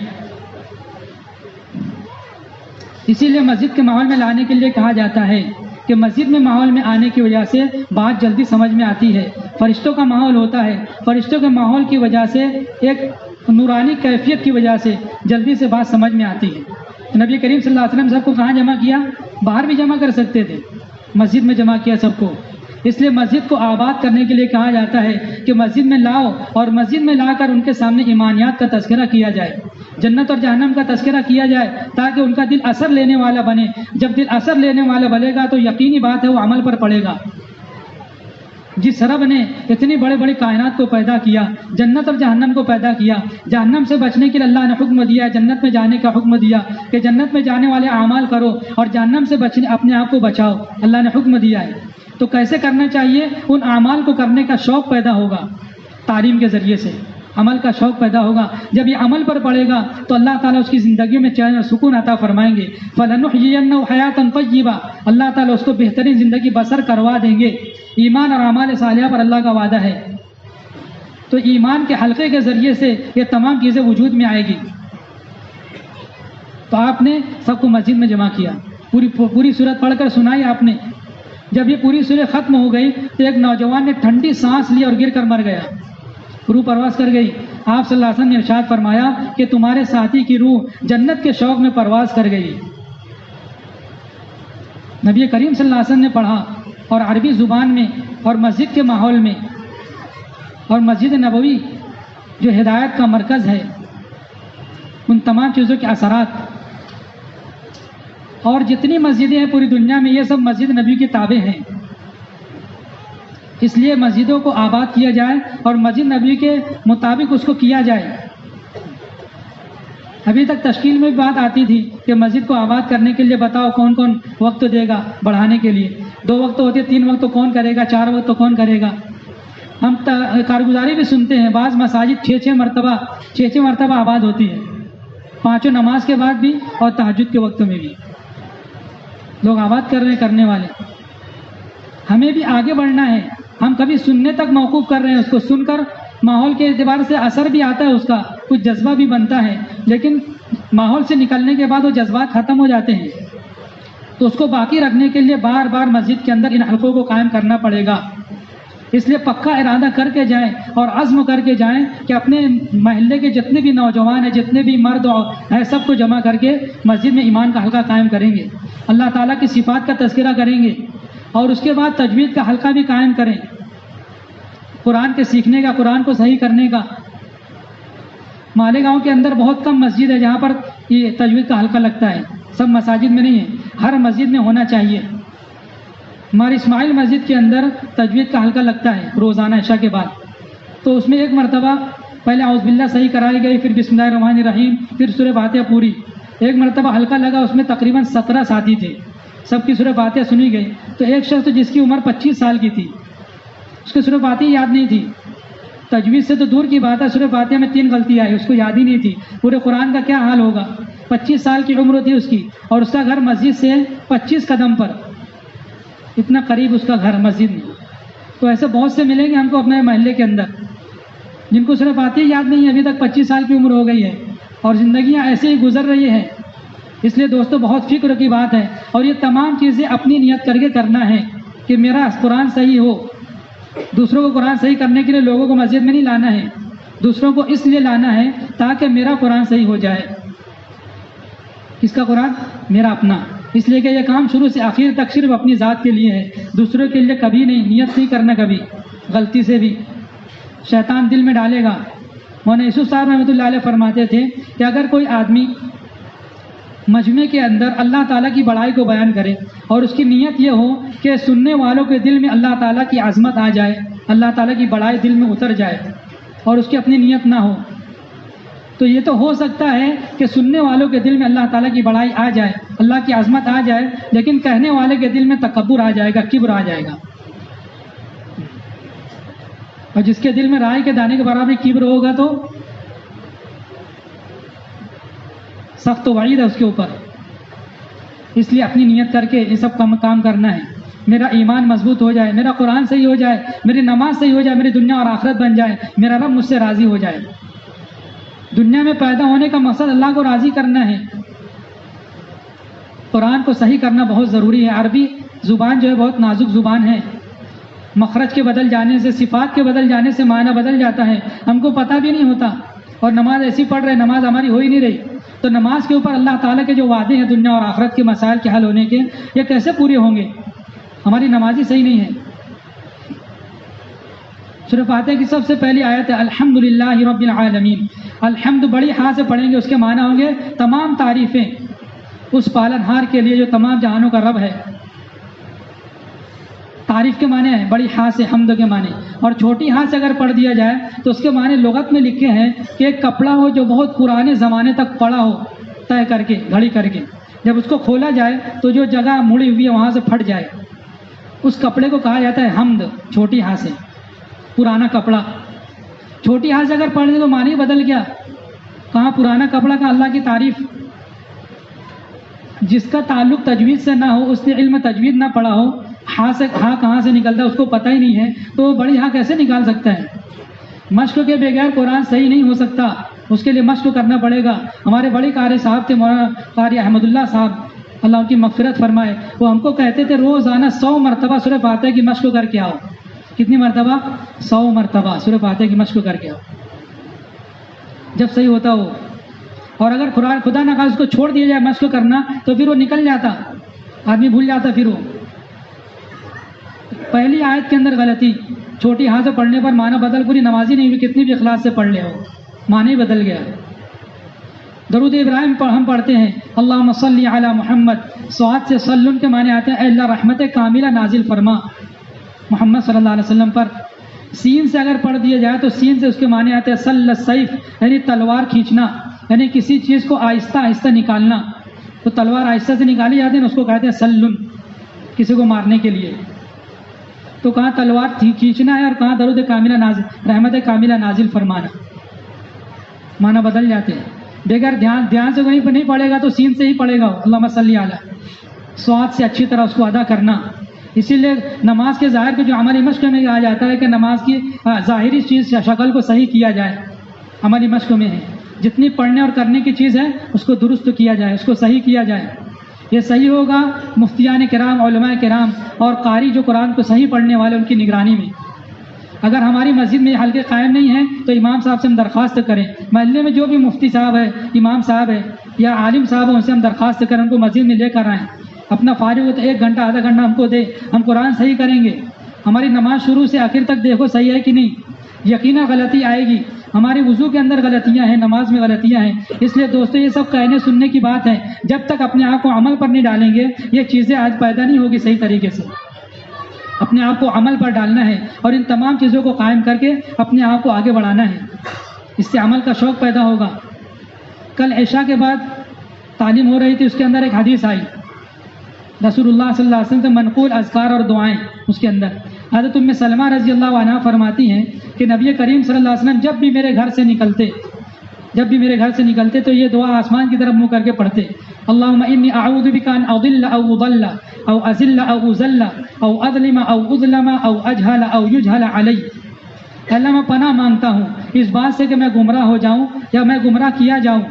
اسی لیے مسجد کے ماحول میں لانے کے لیے کہا جاتا ہے کہ مسجد میں ماحول میں آنے کی وجہ سے بات جلدی سمجھ میں آتی ہے۔ فرشتوں کا ماحول ہوتا ہے، فرشتوں کے ماحول کی وجہ سے، ایک نورانی کیفیت کی وجہ سے جلدی سے بات سمجھ میں آتی ہے۔ نبی کریم صلی اللہ علیہ وسلم سب کو کہاں جمع کیا؟ باہر بھی جمع کر سکتے تھے، مسجد میں جمع کیا سب کو۔ اس لیے مسجد کو آباد کرنے کے لیے کہا جاتا ہے کہ مسجد میں لاؤ، اور مسجد میں لا کر ان کے سامنے ایمانیات کا تذکرہ کیا جائے، جنت اور جہنم کا تذکرہ کیا جائے، تاکہ ان کا دل اثر لینے والا بنے۔ جب دل اثر لینے والا بنے گا تو یقینی بات ہے وہ عمل پر پڑے گا۔ جس رب نے اتنی بڑے بڑی کائنات کو پیدا کیا، جنت اور جہنم کو پیدا کیا، جہنم سے بچنے کے لیے اللہ نے حکم دیا، جنت میں جانے کا حکم دیا کہ جنت میں جانے والے اعمال کرو اور جہنم سے بچنے اپنے آپ کو بچاؤ، اللہ نے حکم دیا ہے۔ تو کیسے کرنا چاہیے؟ ان اعمال کو کرنے کا شوق پیدا ہوگا، تعلیم کے ذریعے سے عمل کا شوق پیدا ہوگا۔ جب یہ عمل پر پڑے گا تو اللہ تعالیٰ اس کی زندگی میں چین اور سکون عطا فرمائیں گے۔ فَلَنُحْيِيَنَّهُ حَيَاةً طَيِّبَةً، اللہ تعالیٰ اس کو بہترین زندگی بسر کروا دیں گے۔ ایمان اور اعمال صالحہ پر اللہ کا وعدہ ہے، تو ایمان کے حلقے کے ذریعے سے یہ تمام چیزیں وجود میں آئے گی۔ تو آپ نے سب کو مسجد میں جمع کیا، پوری سورت پڑھ کر سنائی آپ نے۔ جب یہ پوری سورت ختم ہو گئی تو ایک نوجوان نے ٹھنڈی سانس لی اور گر کر مر گیا، روح پرواز کر گئی۔ آپ صلی اللہ علیہ وسلم نے ارشاد فرمایا کہ تمہارے ساتھی کی روح جنت کے شوق میں پرواز کر گئی۔ نبی کریم صلی اللہ علیہ وسلم نے پڑھا اور عربی زبان میں اور مسجد کے ماحول میں، اور مسجد نبوی جو ہدایت کا مرکز ہے، ان تمام چیزوں کے اثرات، اور جتنی مسجدیں ہیں پوری دنیا میں یہ سب مسجد نبی کی تابع ہیں. اس لیے مسجدوں کو آباد کیا جائے اور مسجد نبی کے مطابق اس کو کیا جائے. ابھی تک تشکیل میں بھی بات آتی تھی کہ مسجد کو آباد کرنے کے لیے بتاؤ کون کون وقت دے گا بڑھانے کے لیے. 2 وقت ہوتے، 3 وقت تو کون کرے گا، 4 وقت تو کون کرے گا. ہم کارگزاری بھی سنتے ہیں، بعض مساجد 6 مرتبہ آباد ہوتی ہے، 5 نماز کے بعد بھی اور تہجد کے وقتوں میں بھی لوگ آباد کر رہے ہیں کرنے والے. ہمیں بھی آگے بڑھنا ہے. ہم کبھی سننے تک موقوف کر رہے ہیں، اس کو سن کر ماحول کے اعتبار سے اثر بھی آتا ہے، اس کا کچھ جذبہ بھی بنتا ہے، لیکن ماحول سے نکلنے کے بعد وہ جذبات ختم ہو جاتے ہیں. تو اس کو باقی رکھنے کے لیے بار بار مسجد کے اندر ان حلقوں کو قائم کرنا پڑے گا. اس لیے پکا ارادہ کر کے جائیں اور عزم کر کے جائیں کہ اپنے محلے کے جتنے بھی نوجوان ہیں، جتنے بھی مرد ہیں، سب کو جمع کر کے مسجد میں ایمان کا حلقہ قائم کریں گے، اللہ تعالیٰ کی صفات کا تذکرہ کریں گے، اور اس کے بعد تجوید کا حلقہ بھی قائم کریں، قرآن کے سیکھنے کا، قرآن کو صحیح کرنے کا. مالیگاؤں کے اندر بہت کم مسجد ہے جہاں پر یہ تجوید کا حلقہ لگتا ہے، سب مساجد میں نہیں ہے، ہر مسجد میں ہونا چاہیے. ہماری اسماعیل مسجد کے اندر تجوید کا حلقہ لگتا ہے روزانہ عشاء کے بعد. تو اس میں ایک مرتبہ پہلے اعوذ باللہ صحیح کرائی گئی، پھر بسم اللہ الرحمن الرحیم، پھر سورہ فاتحہ پوری. ایک مرتبہ حلقہ لگا، اس میں تقریباً 17 ساتھی تھے، سب کی سورہ فاتحہ سنی گئی. تو ایک شخص جس کی عمر 25 سال کی تھی، اس کی سورہ فاتحہ یاد نہیں تھی. تجوید سے تو دور کی بات ہے، سورہ فاتحہ میں 3 غلطی آئی، اس کو یاد ہی نہیں تھی. پورے قرآن کا کیا حال ہوگا؟ 25 سال کی عمر تھی اس کی، اور اس کا گھر مسجد سے 25 قدم پر، اتنا قریب اس کا گھر مسجد میں. تو ایسے بہت سے ملیں گے ہم کو اپنے محلے کے اندر جن کو سورہ فاتحہ یاد نہیں ہے، ابھی تک 25 سال کی عمر ہو گئی ہے اور زندگیاں ایسے ہی گزر رہی ہیں. اس لیے دوستو بہت فکر کی بات ہے، اور یہ تمام چیزیں اپنی نیت کر کے کرنا ہے کہ میرا قرآن صحیح ہو. دوسروں کو قرآن صحیح کرنے کے لیے لوگوں کو مسجد میں نہیں لانا ہے، دوسروں کو اس لیے لانا ہے تاکہ میرا قرآن صحیح ہو جائے. کس کا قرآن؟ میرا اپنا. اس لیے کہ یہ کام شروع سے آخر تک صرف اپنی ذات کے لیے ہے، دوسروں کے لیے کبھی نہیں. نیت نہیں کرنا کبھی، غلطی سے بھی شیطان دل میں ڈالے گا. مولانا یوسف صاحب رحمۃ اللہ علیہ فرماتے تھے کہ اگر کوئی آدمی مجمع کے اندر اللہ تعالیٰ کی بڑائی کو بیان کرے اور اس کی نیت یہ ہو کہ سننے والوں کے دل میں اللہ تعالیٰ کی عظمت آ جائے، اللہ تعالیٰ کی بڑائی دل میں اتر جائے، اور اس کی اپنی نیت نہ ہو، تو یہ تو ہو سکتا ہے کہ سننے والوں کے دل میں اللہ تعالیٰ کی بڑائی آ جائے، اللہ کی عظمت آ جائے، لیکن کہنے والے کے دل میں تکبر آ جائے گا، کبر آ جائے گا. اور جس کے دل میں رائے کے دانے کے برابر کبر ہوگا تو سخت وعید ہے اس کے اوپر. اس لیے اپنی نیت کر کے یہ سب کام کرنا ہے. میرا ایمان مضبوط ہو جائے، میرا قرآن صحیح ہو جائے، میری نماز صحیح ہو جائے، میری دنیا اور آخرت بن جائے، میرا رب مجھ سے راضی ہو جائے. دنیا میں پیدا ہونے کا مقصد اللہ کو راضی کرنا ہے. قرآن کو صحیح کرنا بہت ضروری ہے. عربی زبان جو ہے بہت نازک زبان ہے، مخرج کے بدل جانے سے، صفات کے بدل جانے سے معنی بدل جاتا ہے، ہم کو پتہ بھی نہیں ہوتا. اور نماز ایسی پڑھ رہے، نماز ہماری ہو ہی نہیں رہی. تو نماز کے اوپر اللہ تعالیٰ کے جو وعدے ہیں دنیا اور آخرت کے مسائل کے حل ہونے کے، یہ کیسے پورے ہوں گے؟ ہماری نماز ہی صحیح نہیں ہے. سورہ فاتحہ کی سب سے پہلی آیت ہے الحمدللہ رب العالمین. الحمد بڑی ہاں سے پڑھیں گے، اس کے معنی ہوں گے تمام تعریفیں اس پالنہار کے لیے جو تمام جہانوں کا رب ہے. تعریف کے معنی ہے بڑی ہاں سے، حمد کے معنی. اور چھوٹی ہاں سے اگر پڑھ دیا جائے تو اس کے معنی لغت میں لکھے ہیں کہ ایک کپڑا ہو جو بہت پرانے زمانے تک پڑا ہو، طے کر کے، گھڑی کر کے، جب اس کو کھولا جائے تو جو جگہ مڑی ہوئی ہے وہاں سے پھٹ جائے، اس کپڑے کو کہا جاتا ہے حمد. چھوٹی ہاں سے، پرانا کپڑا. چھوٹی ہاں سے اگر پڑھ دیں تو معنی بدل گیا. کہاں پرانا کپڑا کا اللہ کی تعریف. جس کا تعلق تجوید سے نہ ہو، اس نے علم تجوید نہ پڑھا ہو، ہاں سے ہاں کہاں سے نکلتا ہے اس کو پتہ ہی نہیں ہے، تو وہ بڑی ہاں کیسے نکال سکتا ہے؟ مشق کے بغیر قرآن صحیح نہیں ہو سکتا، اس کے لیے مشق کرنا پڑے گا. ہمارے بڑے قاری صاحب تھے مولانا قاری احمد اللہ صاحب، اللہ ان کی مغفرت فرمائے. وہ ہم کو کہتے تھے روزانہ 100 مرتبہ سورہ فاتحہ کی مشق کر کے آؤ. کتنی مرتبہ؟ 100 مرتبہ سورہ فاتحہ کی مشق کر کے آؤ، جب صحیح ہوتا ہو. اور اگر خدا نہ خواستہ اس کو چھوڑ دیا جائے مشق کرنا تو پھر وہ نکل جاتا. آدمی بھول جاتا پھر وہ پہلی آیت کے اندر غلطی چھوٹی ہاں سے پڑھنے پر معنی بدل پوری نمازی نہیں ہوئی، کتنی بھی اخلاص سے پڑھ لے ہو معنی بدل گیا۔ درود ابراہیم پر ہم پڑھتے ہیں اللہم صلی علی محمد، صاد سے صلن کے معنی آتے ہیں اے اللہ رحمت کاملہ نازل فرما محمد صلی اللہ علیہ وسلم پر۔ سین سے اگر پڑھ دیا جائے تو سین سے اس کے معنی آتے ہیں سل السیف، یعنی تلوار کھینچنا، یعنی کسی چیز کو آہستہ آہستہ نکالنا، تو تلوار آہستہ سے نکالی جاتی ہے اس کو کہتے ہیں سلن، کسی کو مارنے کے لیے۔ تو کہاں تلوار کھینچنا ہے اور کہاں درود کاملہ نازل رحمت کاملہ نازل فرمانا، معنی بدل جاتے ہیں۔ بغیر دھیان سے کہیں نہیں پڑھے گا تو سین سے ہی پڑھے گا اللہم صلی علی، سواد سے اچھی طرح اس کو ادا کرنا۔ اسی لیے نماز کے ظاہر کے جو عملی مشق میں کہا جاتا ہے کہ نماز کی ظاہری چیز شکل کو صحیح کیا جائے، عملی مشق میں ہے جتنی پڑھنے اور کرنے کی چیز ہے اس کو درست کیا جائے، اس کو صحیح کیا جائے۔ یہ صحیح ہوگا مفتیان کرام، علماء کرام اور قاری جو قرآن کو صحیح پڑھنے والے ان کی نگرانی میں۔ اگر ہماری مسجد میں یہ حلقے قائم نہیں ہیں تو امام صاحب سے ہم درخواست کریں، محلے میں جو بھی مفتی صاحب ہے، امام صاحب ہے یا عالم صاحب ہے، ان سے ہم درخواست کریں ان کو مسجد میں لے کر آئیں، اپنا فارغ ہو تو 1 گھنٹہ آدھا گھنٹہ ہم کو دے، ہم قرآن صحیح کریں گے۔ ہماری نماز شروع سے آخر تک دیکھو صحیح ہے کہ نہیں، یقیناً غلطی آئے گی، ہماری وضو کے اندر غلطیاں ہیں، نماز میں غلطیاں ہیں۔ اس لیے دوستو یہ سب کہنے سننے کی بات ہے، جب تک اپنے آپ کو عمل پر نہیں ڈالیں گے یہ چیزیں آج پیدا نہیں ہوگی صحیح طریقے سے۔ اپنے آپ کو عمل پر ڈالنا ہے اور ان تمام چیزوں کو قائم کر کے اپنے آپ کو آگے بڑھانا ہے، اس سے عمل کا شوق پیدا ہوگا۔ کل عشاء کے بعد تعلیم ہو رہی تھی، اس کے اندر ایک حدیث آئی رسول اللہ صلی اللہ علیہ وسلم سے منقول اذکار اور دعائیں، اس کے اندر حضرت ام سلمہ رضی اللہ عنہا فرماتی ہیں کہ نبی کریم صلی اللہ علیہ وسلم جب بھی میرے گھر سے نکلتے تو یہ دعا آسمان کی طرف منہ کر کے پڑھتے، اللہم انی اعوذ بک ان اضل او اضل او ازل او ازل او اظلم او اظلم او اجہل او یجہل علی۔ اللہ میں پناہ مانگتا ہوں اس بات سے کہ میں گمراہ ہو جاؤں یا میں گمراہ کیا جاؤں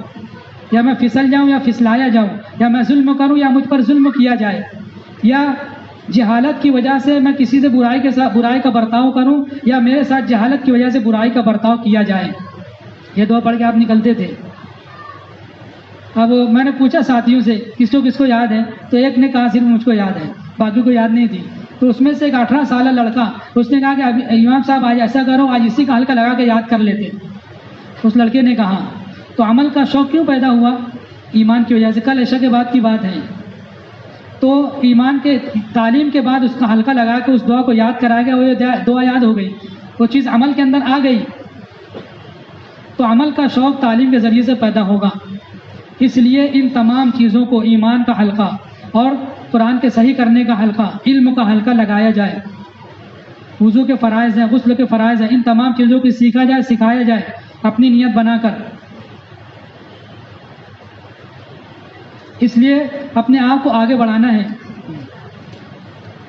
یا میں پھسل جاؤں یا پھسلایا جاؤں یا میں ظلم کروں یا مجھ پر ظلم کیا جائے یا جہالت کی وجہ سے میں کسی سے برائی کا برتاؤ کروں یا میرے ساتھ جہالت کی وجہ سے برائی کا برتاؤ کیا جائے۔ یہ دعا پڑھ کے آپ نکلتے تھے۔ اب میں نے پوچھا ساتھیوں سے کس کو یاد ہے، تو ایک نے کہا صرف مجھ کو یاد ہے، باقی کو یاد نہیں تھی۔ تو اس میں سے ایک 18 سالہ لڑکا، اس نے کہا کہ ابھی امام صاحب آج ایسا کرو، آج اسی کا ہلکا لگا کے یاد کر لیتے۔ اس لڑکے نے کہا تو عمل کا شوق کیوں پیدا ہوا؟ ایمان کی وجہ سے۔ کل عشاء کے بعد کی بات ہے، تو ایمان کے تعلیم کے بعد اس کا ہلکا لگا کے اس دعا کو یاد کرایا گیا، وہ دعا یاد ہو گئی، وہ چیز عمل کے اندر آ گئی۔ تو عمل کا شوق تعلیم کے ذریعے سے پیدا ہوگا۔ اس لیے ان تمام چیزوں کو ایمان کا حلقہ اور قرآن کے صحیح کرنے کا حلقہ، علم کا حلقہ لگایا جائے۔ وضو کے فرائض ہیں، غسل کے فرائض ہیں، ان تمام چیزوں کو سیکھا جائے، سکھایا جائے اپنی نیت بنا کر۔ اس لیے اپنے آپ کو آگے بڑھانا ہے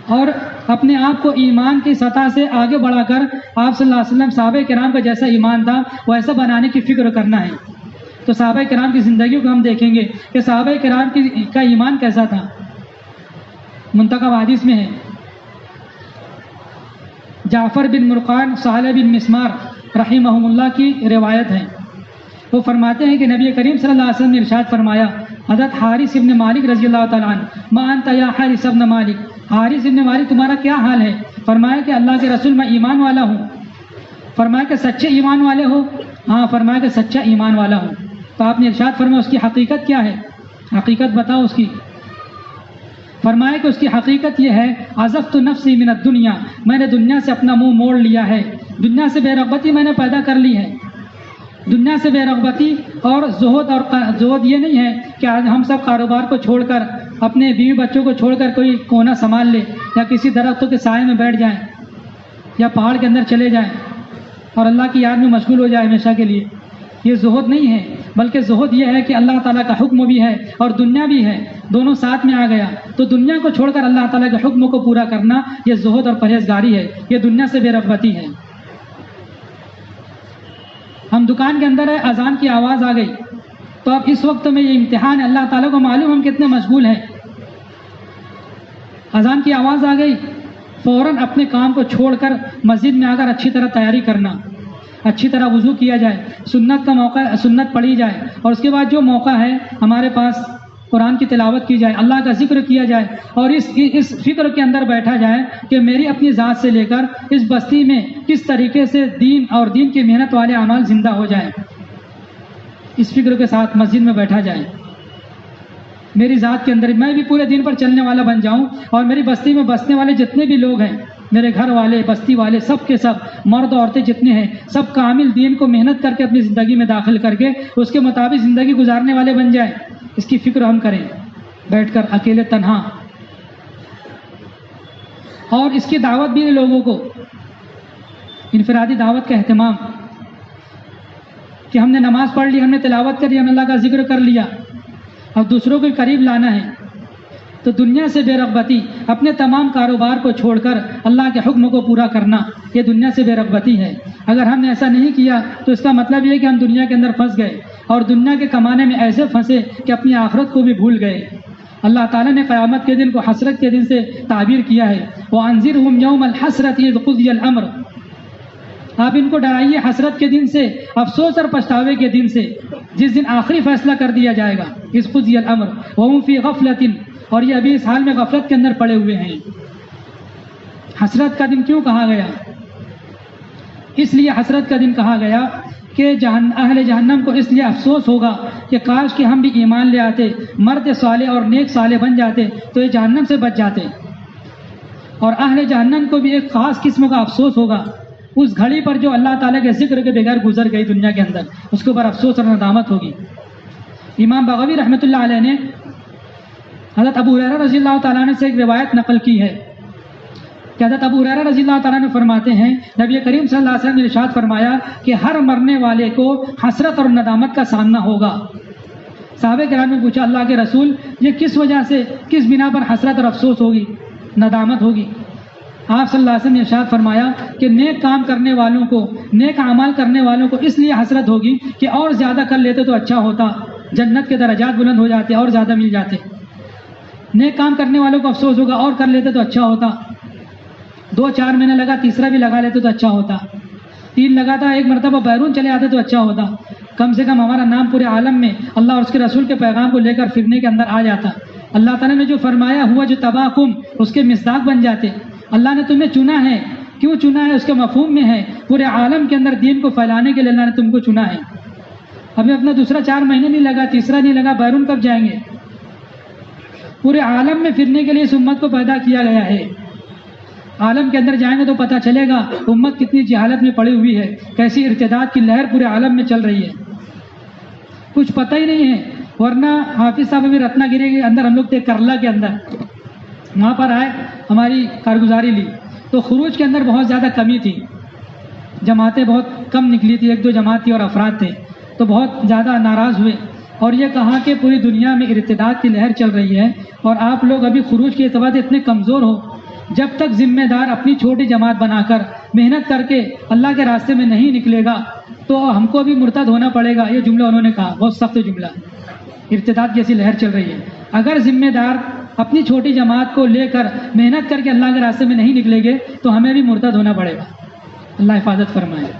اور اپنے آپ کو ایمان کی سطح سے آگے بڑھا کر آپ صلی اللہ علیہ وسلم صحابہ کرام کا جیسا ایمان تھا ویسا بنانے کی فکر کرنا ہے۔ تو صحابہ کرام کی زندگیوں کو ہم دیکھیں گے کہ صحابہ کرام کا ایمان کیسا تھا۔ منتخب حدیث میں ہے جعفر بن مرقان صالح بن مسمار رحمہم اللہ کی روایت ہے، وہ فرماتے ہیں کہ نبی کریم صلی اللہ علیہ وسلم نے ارشاد فرمایا، حضرت حارث ابن مالک رضی اللہ تعالیٰ عنہ، ما انت یا حارث ابن مالک، حارث ابن مالک تمہارا کیا حال ہے؟ فرمایا کہ اللہ کے رسول میں ایمان والا ہوں۔ فرمایا کہ سچے ایمان والے ہو؟ ہاں۔ فرمایا کہ سچا ایمان والا ہوں۔ تو آپ نے ارشاد فرمایا اس کی حقیقت کیا ہے؟ حقیقت بتاؤ اس کی۔ فرمایا کہ اس کی حقیقت یہ ہے، عزفت نفسی من الدنیا، میں نے دنیا سے اپنا منہ موڑ لیا ہے، دنیا سے بے رغبتی میں نے پیدا کر لی ہے۔ دنیا سے بے رغبتی اور زہد یہ نہیں ہے کہ آج ہم سب کاروبار کو چھوڑ کر اپنے بیوی بچوں کو چھوڑ کر کوئی کونا سنبھال لے یا کسی درختوں کے سائے میں بیٹھ جائیں یا پہاڑ کے اندر چلے جائیں اور اللہ کی یاد میں مشغول ہو جائے ہمیشہ کے لیے۔ یہ زہد نہیں ہے، بلکہ زہد یہ ہے کہ اللہ تعالیٰ کا حکم بھی ہے اور دنیا بھی ہے، دونوں ساتھ میں آ گیا۔ تو دنیا کو چھوڑ کر اللہ تعالیٰ کے حکم کو پورا کرنا یہ زہد اور پرہیزگاری ہے، یہ دنیا سے بے رغبتی ہے۔ ہم دکان کے اندر ہے، اذان کی آواز آ گئی، تو اب اس وقت میں یہ امتحان ہے، اللہ تعالیٰ کو معلوم ہم کتنے مشغول ہیں۔ اذان کی آواز آ گئی، فوراً اپنے کام کو چھوڑ کر مسجد میں آ کر اچھی طرح تیاری کرنا، اچھی طرح وضو کیا جائے، سنت کا موقع سنت پڑھی جائے، اور اس کے بعد جو موقع ہے ہمارے پاس قرآن کی تلاوت کی جائے، اللہ کا ذکر کیا جائے، اور اس فکر کے اندر بیٹھا جائے کہ میری اپنی ذات سے لے کر اس بستی میں کس طریقے سے دین اور دین کی محنت والے اعمال زندہ ہو جائیں، اس فکر کے ساتھ مسجد میں بیٹھا جائے۔ میری ذات کے اندر میں بھی پورے دین پر چلنے والا بن جاؤں، اور میری بستی میں بسنے والے جتنے بھی لوگ ہیں، میرے گھر والے، بستی والے، سب کے سب مرد عورتیں جتنے ہیں، سب کامل دین کو محنت کر کے اپنی زندگی میں داخل کر کے اس کے مطابق زندگی گزارنے والے بن جائیں۔ اس کی فکر ہم کریں بیٹھ کر اکیلے تنہا، اور اس کی دعوت بھی لوگوں کو، انفرادی دعوت کا اہتمام، کہ ہم نے نماز پڑھ لی، ہم نے تلاوت کر لی، ہم نے اللہ کا ذکر کر لیا، اب دوسروں کو قریب لانا ہے تو دنیا سے بے رغبتی، اپنے تمام کاروبار کو چھوڑ کر اللہ کے حکم کو پورا کرنا، یہ دنیا سے بے رغبتی ہے۔ اگر ہم نے ایسا نہیں کیا تو اس کا مطلب یہ ہے کہ ہم دنیا کے اندر پھنس گئے، اور دنیا کے کمانے میں ایسے پھنسے کہ اپنی آخرت کو بھی بھول گئے۔ اللہ تعالیٰ نے قیامت کے دن کو حسرت کے دن سے تعبیر کیا ہے، وَأَنذِرْهُمْ يَوْمَ الْحَسْرَةِ إِذْ قُضِيَ الْأَمْرُ، آپ ان کو ڈرائیے حسرت کے دن سے، افسوس اور پچھتاوے کے دن سے، جس دن آخری فیصلہ کر دیا جائے گا، اذ قضی الامر وهم فی غفلۃ، اور یہ ابھی اس حال میں غفلت کے اندر پڑے ہوئے ہیں۔ حسرت کا دن کیوں کہا گیا؟ اس لیے حسرت کا دن کہا گیا کہ اہل جہنم کو اس لیے افسوس ہوگا کہ کاش کہ ہم بھی ایمان لے آتے، مرد صالح اور نیک صالح بن جاتے تو یہ جہنم سے بچ جاتے، اور اہل جہنم کو بھی ایک خاص قسم کا افسوس ہوگا اس گھڑی پر جو اللہ تعالیٰ کے ذکر کے بغیر گزر گئی دنیا کے اندر، اس کے اوپر افسوس اور ندامت ہوگی۔ امام بغوی رحمۃ اللہ علیہ نے حضرت ابو ہریرہ رضی اللہ تعالیٰ عنہ سے ایک روایت نقل کی ہے کہ حضرت ابو ہریرہ رضی اللہ تعالیٰ عنہ فرماتے ہیں، نبی کریم صلی اللہ علیہ وسلم نے ارشاد فرمایا کہ ہر مرنے والے کو حسرت اور ندامت کا سامنا ہوگا۔ صحابہ کرام نے پوچھا، اللہ کے رسول، یہ کس وجہ سے، کس بنا پر حسرت اور افسوس ہوگی، ندامت ہوگی؟ آپ صلی اللہ علیہ وسلم نے ارشاد فرمایا کہ نیک کام کرنے والوں کو، نیک اعمال کرنے والوں کو اس لیے حسرت ہوگی کہ اور زیادہ کر لیتے تو اچھا ہوتا، جنت کے درجات بلند ہو جاتے اور زیادہ مل جاتے۔ نیک کام کرنے والوں کو افسوس ہوگا اور کر لیتے تو اچھا ہوتا، 2-4 مہینے لگا، تیسرا بھی لگا لیتے تو اچھا ہوتا، 3 لگا تھا، 1 مرتبہ بیرون چلے آتے تو اچھا ہوتا، کم سے کم ہمارا نام پورے عالم میں اللہ اور اس کے رسول کے پیغام کو لے کر پھرنے کے اندر آ جاتا۔ اللہ تعالیٰ نے جو فرمایا ہوا جو تباکم، اس کے مصداق بن جاتے۔ اللہ نے تمہیں چنا ہے، کیوں چنا ہے اس کے مفہوم میں ہے، پورے عالم کے اندر دین کو پھیلانے کے لیے اللہ نے تم کو چنا ہے۔ ہمیں اپنا دوسرا 4 مہینے نہیں لگا، تیسرا نہیں لگا، بیرون کب جائیں گے؟ پورے عالم میں پھرنے کے لیے اس امت کو پیدا کیا گیا ہے۔ عالم کے اندر جائیں گے تو پتہ چلے گا امت کتنی جہالت میں پڑی ہوئی ہے، کیسی ارتداد کی لہر پورے عالم میں چل رہی ہے، کچھ پتہ ہی نہیں ہے۔ ورنہ حافظ صاحب ابھی رتنا گری کے اندر ہم لوگ تھے، کرلا کے اندر، وہاں پر آئے، ہماری کارگزاری لی تو خروج کے اندر بہت زیادہ کمی تھی، جماعتیں بہت کم نکلی تھی، 1-2 جماعت تھی اور افراد تھے، تو بہت زیادہ ناراض ہوئے اور یہ کہا کہ پوری دنیا میں ارتداد کی لہر چل رہی ہے اور آپ لوگ ابھی خروج کے اعتبار سے اتنے کمزور ہو، جب تک ذمہ دار اپنی چھوٹی جماعت بنا کر محنت کر کے اللہ کے راستے میں نہیں نکلے گا تو ہم کو بھی مرتد ہونا پڑے گا۔ یہ جملہ انہوں نے کہا، بہت سخت جملہ، ارتداد جیسی لہر چل رہی ہے، اگر ذمہ دار اپنی چھوٹی جماعت کو لے کر محنت کر کے اللہ کے راستے میں نہیں نکلیں گے تو ہمیں بھی مرتد ہونا پڑے گا۔ اللہ حفاظت فرمائے،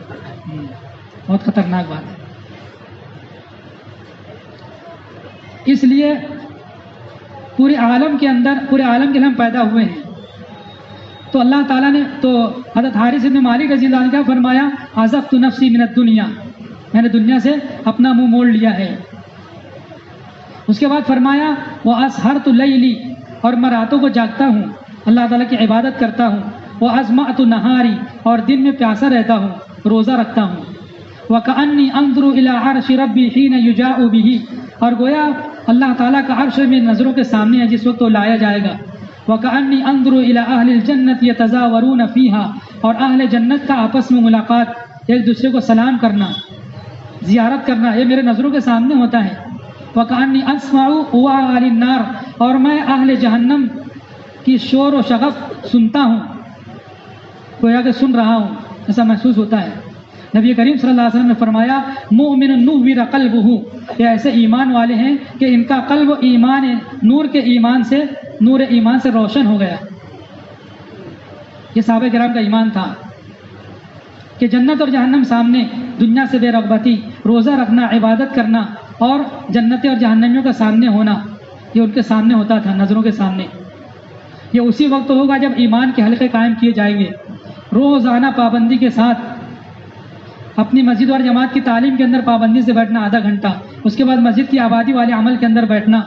بہت خطرناک بات ہے۔ اس لیے پورے عالم کے اندر، پورے عالم کے لیے ہم پیدا ہوئے ہیں، تو اللہ تعالیٰ نے تو حضرت حارث بن مالک رضی اللہ عنہ کا فرمایا، عزفت نفسی من الدنیا، میں نے دنیا سے اپنا منہ موڑ لیا ہے۔ اس کے بعد فرمایا وَأَسْهَرْتُ لَيْلِي، اور میں راتوں کو جاگتا ہوں، اللہ تعالیٰ کی عبادت کرتا ہوں، وَأَزْمَعْتُ نَهَارِي، اور دن میں پیاسا رہتا ہوں، روزہ رکھتا ہوں، وَكَأَنِّي أَنظُرُ إِلَىٰ عَرْشِ رَبِّي حِينَ يُجَاءُ بِهِ، اور گویا اللہ تعالیٰ کا عرش میں نظروں کے سامنے ہے جس وقت وہ لایا جائے گا، وَكَأَنِّي أَنظُرُ إِلَىٰ أَهْلِ الْجَنَّةِ يَتَزَاوَرُونَ فِيهَا، اور اہل جنت کا آپس میں ملاقات، ایک دوسرے کو سلام کرنا، زیارت کرنا، یہ میرے نظروں کے سامنے ہوتا ہے۔ وَكَأَنِّي أَسْمَعُ هُوَىٰ أَهْلِ النَّارِ، اور میں اہل جہنم کی شور و شغف سنتا ہوں، گویا کہ سن رہا ہوں، ایسا محسوس ہوتا ہے۔ نبی کریم صلی اللہ علیہ وسلم نے فرمایا مؤمن نور قلبہ، یہ ایسے ایمان والے ہیں کہ ان کا قلب ایمان، نور کے ایمان سے، نور ایمان سے روشن ہو گیا۔ یہ صحابہ کرام کا ایمان تھا کہ جنت اور جہنم سامنے، دنیا سے بے رغبتی، روزہ رکھنا، عبادت کرنا اور جنت اور جہنمیوں کا سامنے ہونا، یہ ان کے سامنے ہوتا تھا، نظروں کے سامنے. یہ اسی وقت ہوگا جب ایمان کے حلقے قائم کیے جائیں گے، روزانہ پابندی کے ساتھ اپنی مسجد اور جماعت کی تعلیم کے اندر پابندی سے بیٹھنا آدھا گھنٹہ، اس کے بعد مسجد کی آبادی والے عمل کے اندر بیٹھنا.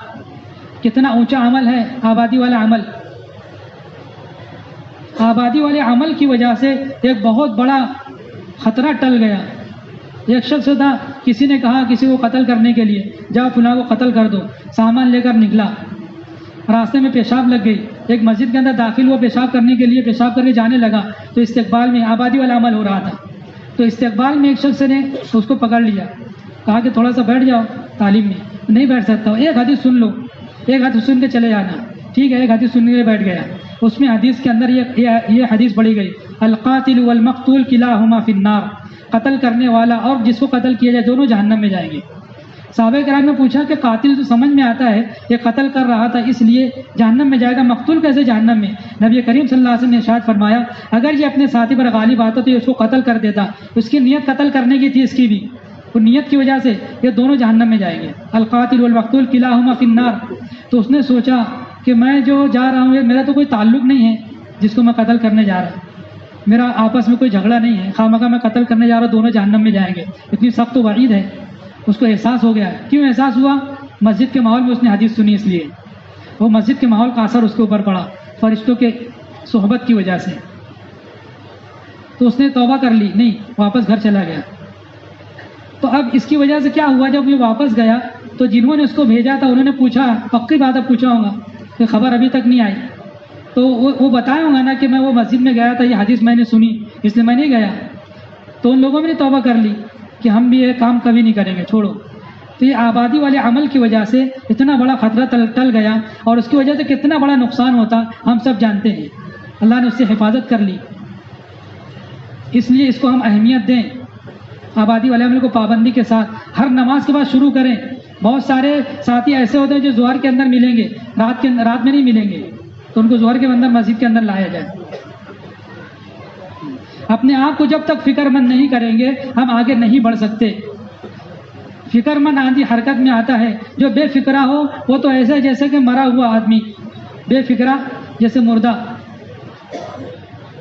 کتنا اونچا عمل ہے آبادی والا عمل. آبادی والے عمل کی وجہ سے ایک بہت بڑا خطرہ ٹل گیا. ایک شخص تھا، کسی نے کہا کسی کو قتل کرنے کے لیے، جاؤ فلاں کو قتل کر دو. سامان لے کر نکلا، راستے میں پیشاب لگ گئی، ایک مسجد کے اندر داخل ہوا پیشاب کرنے کے لیے، پیشاب کر کے جانے لگا تو استقبال میں آبادی والا عمل ہو رہا تھا. تو استقبال میں ایک شخص نے اس کو پکڑ لیا، کہا کہ تھوڑا سا بیٹھ جاؤ تعلیم میں. نہیں بیٹھ سکتا، ایک حدیث سن لو، ایک حدیث سن کے چلے جانا. ٹھیک ہے، ایک حدیث سن کے بیٹھ گیا. اس میں حدیث کے اندر یہ حدیث پڑھی گئی، القاتل والمقتول کلاہما فی النار. قتل کرنے والا اور جس کو قتل کیا جائے دونوں جہنم میں جائیں گے. صحابہ کرام نے پوچھا کہ قاتل تو سمجھ میں آتا ہے، یہ قتل کر رہا تھا اس لیے جہنم میں جائے گا، مقتول کیسے جہنم میں؟ نبی کریم صلی اللہ علیہ وسلم نے ارشاد فرمایا، اگر یہ اپنے ساتھی پر غالب آتا تو یہ اس کو قتل کر دیتا. اس کی نیت قتل کرنے کی تھی، اس کی بھی، وہ نیت کی وجہ سے یہ دونوں جہنم میں جائیں گے. القاتل والمقتول کلاہما فی النار. تو اس نے سوچا کہ میں جو جا رہا ہوں میرا تو کوئی تعلق نہیں ہے جس کو میں قتل کرنے جا رہا ہوں، میرا آپس میں کوئی جھگڑا نہیں ہے، خواہ مخواہ میں قتل کرنے جا رہا ہوں، دونوں جہنم میں جائیں گے. اتنی سخت و وعید ہے. اس کو احساس ہو گیا. کیوں احساس ہوا؟ مسجد کے ماحول میں اس نے حدیث سنی، اس لیے وہ مسجد کے ماحول کا اثر اس کے اوپر پڑا فرشتوں کے صحبت کی وجہ سے. تو اس نے توبہ کر لی، نہیں واپس گھر چلا گیا. تو اب اس کی وجہ سے کیا ہوا، جب یہ واپس گیا تو جنہوں نے اس کو بھیجا تھا انہوں نے پوچھا، پکی بات اب پوچھا ہوگا کہ خبر ابھی تک نہیں آئی، تو وہ بتایا ہوگا نا کہ میں وہ مسجد میں گیا تھا، یہ حدیث میں نے سنی اس لیے میں نہیں گیا. تو ان لوگوں نے توبہ کر لی کہ ہم بھی یہ کام کبھی نہیں کریں گے، چھوڑو. تو یہ آبادی والے عمل کی وجہ سے اتنا بڑا خطرہ ٹل گیا، اور اس کی وجہ سے کتنا بڑا نقصان ہوتا ہم سب جانتے ہیں. اللہ نے اس سے حفاظت کر لی. اس لیے اس کو ہم اہمیت دیں. آبادی والے عمل کو پابندی کے ساتھ ہر نماز کے بعد شروع کریں. بہت سارے ساتھی ایسے ہوتے ہیں جو ظہر کے اندر ملیں گے، رات میں نہیں ملیں گے، تو ان کو ظہر کے اندر مسجد کے اندر لایا جائے. اپنے آپ کو جب تک فکر مند نہیں کریں گے ہم آگے نہیں بڑھ سکتے. فکر مند آدمی حرکت میں آتا ہے، جو بے فکرہ ہو وہ تو ایسا ہے جیسے کہ مرا ہوا آدمی، بے فکرہ جیسے مردہ.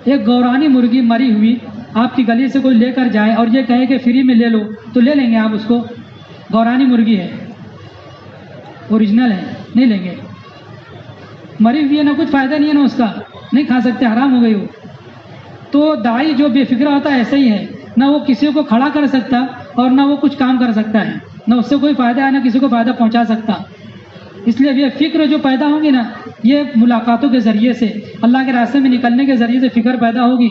ایک گورانی مرغی مری ہوئی آپ کی گلی سے کوئی لے کر جائے اور یہ کہے کہ فری میں لے لو تو لے لیں گے آپ اس کو؟ گورانی مرغی ہے، اوریجنل ہے، نہیں لیں گے. مری ہوئی ہے، نہ کچھ فائدہ نہیں ہے، نہ اس کا نہیں کھا سکتے، حرام ہو گئی وہ. تو داعی جو بے فکرہ ہوتا ہے ایسا ہی ہے، نہ وہ کسی کو کھڑا کر سکتا اور نہ وہ کچھ کام کر سکتا ہے، نہ اس سے کوئی فائدہ ہے نہ کسی کو فائدہ پہنچا سکتا. اس لیے یہ فکر جو پیدا ہوگی نا، یہ ملاقاتوں کے ذریعے سے، اللہ کے راستے میں نکلنے کے ذریعے سے فکر پیدا ہوگی.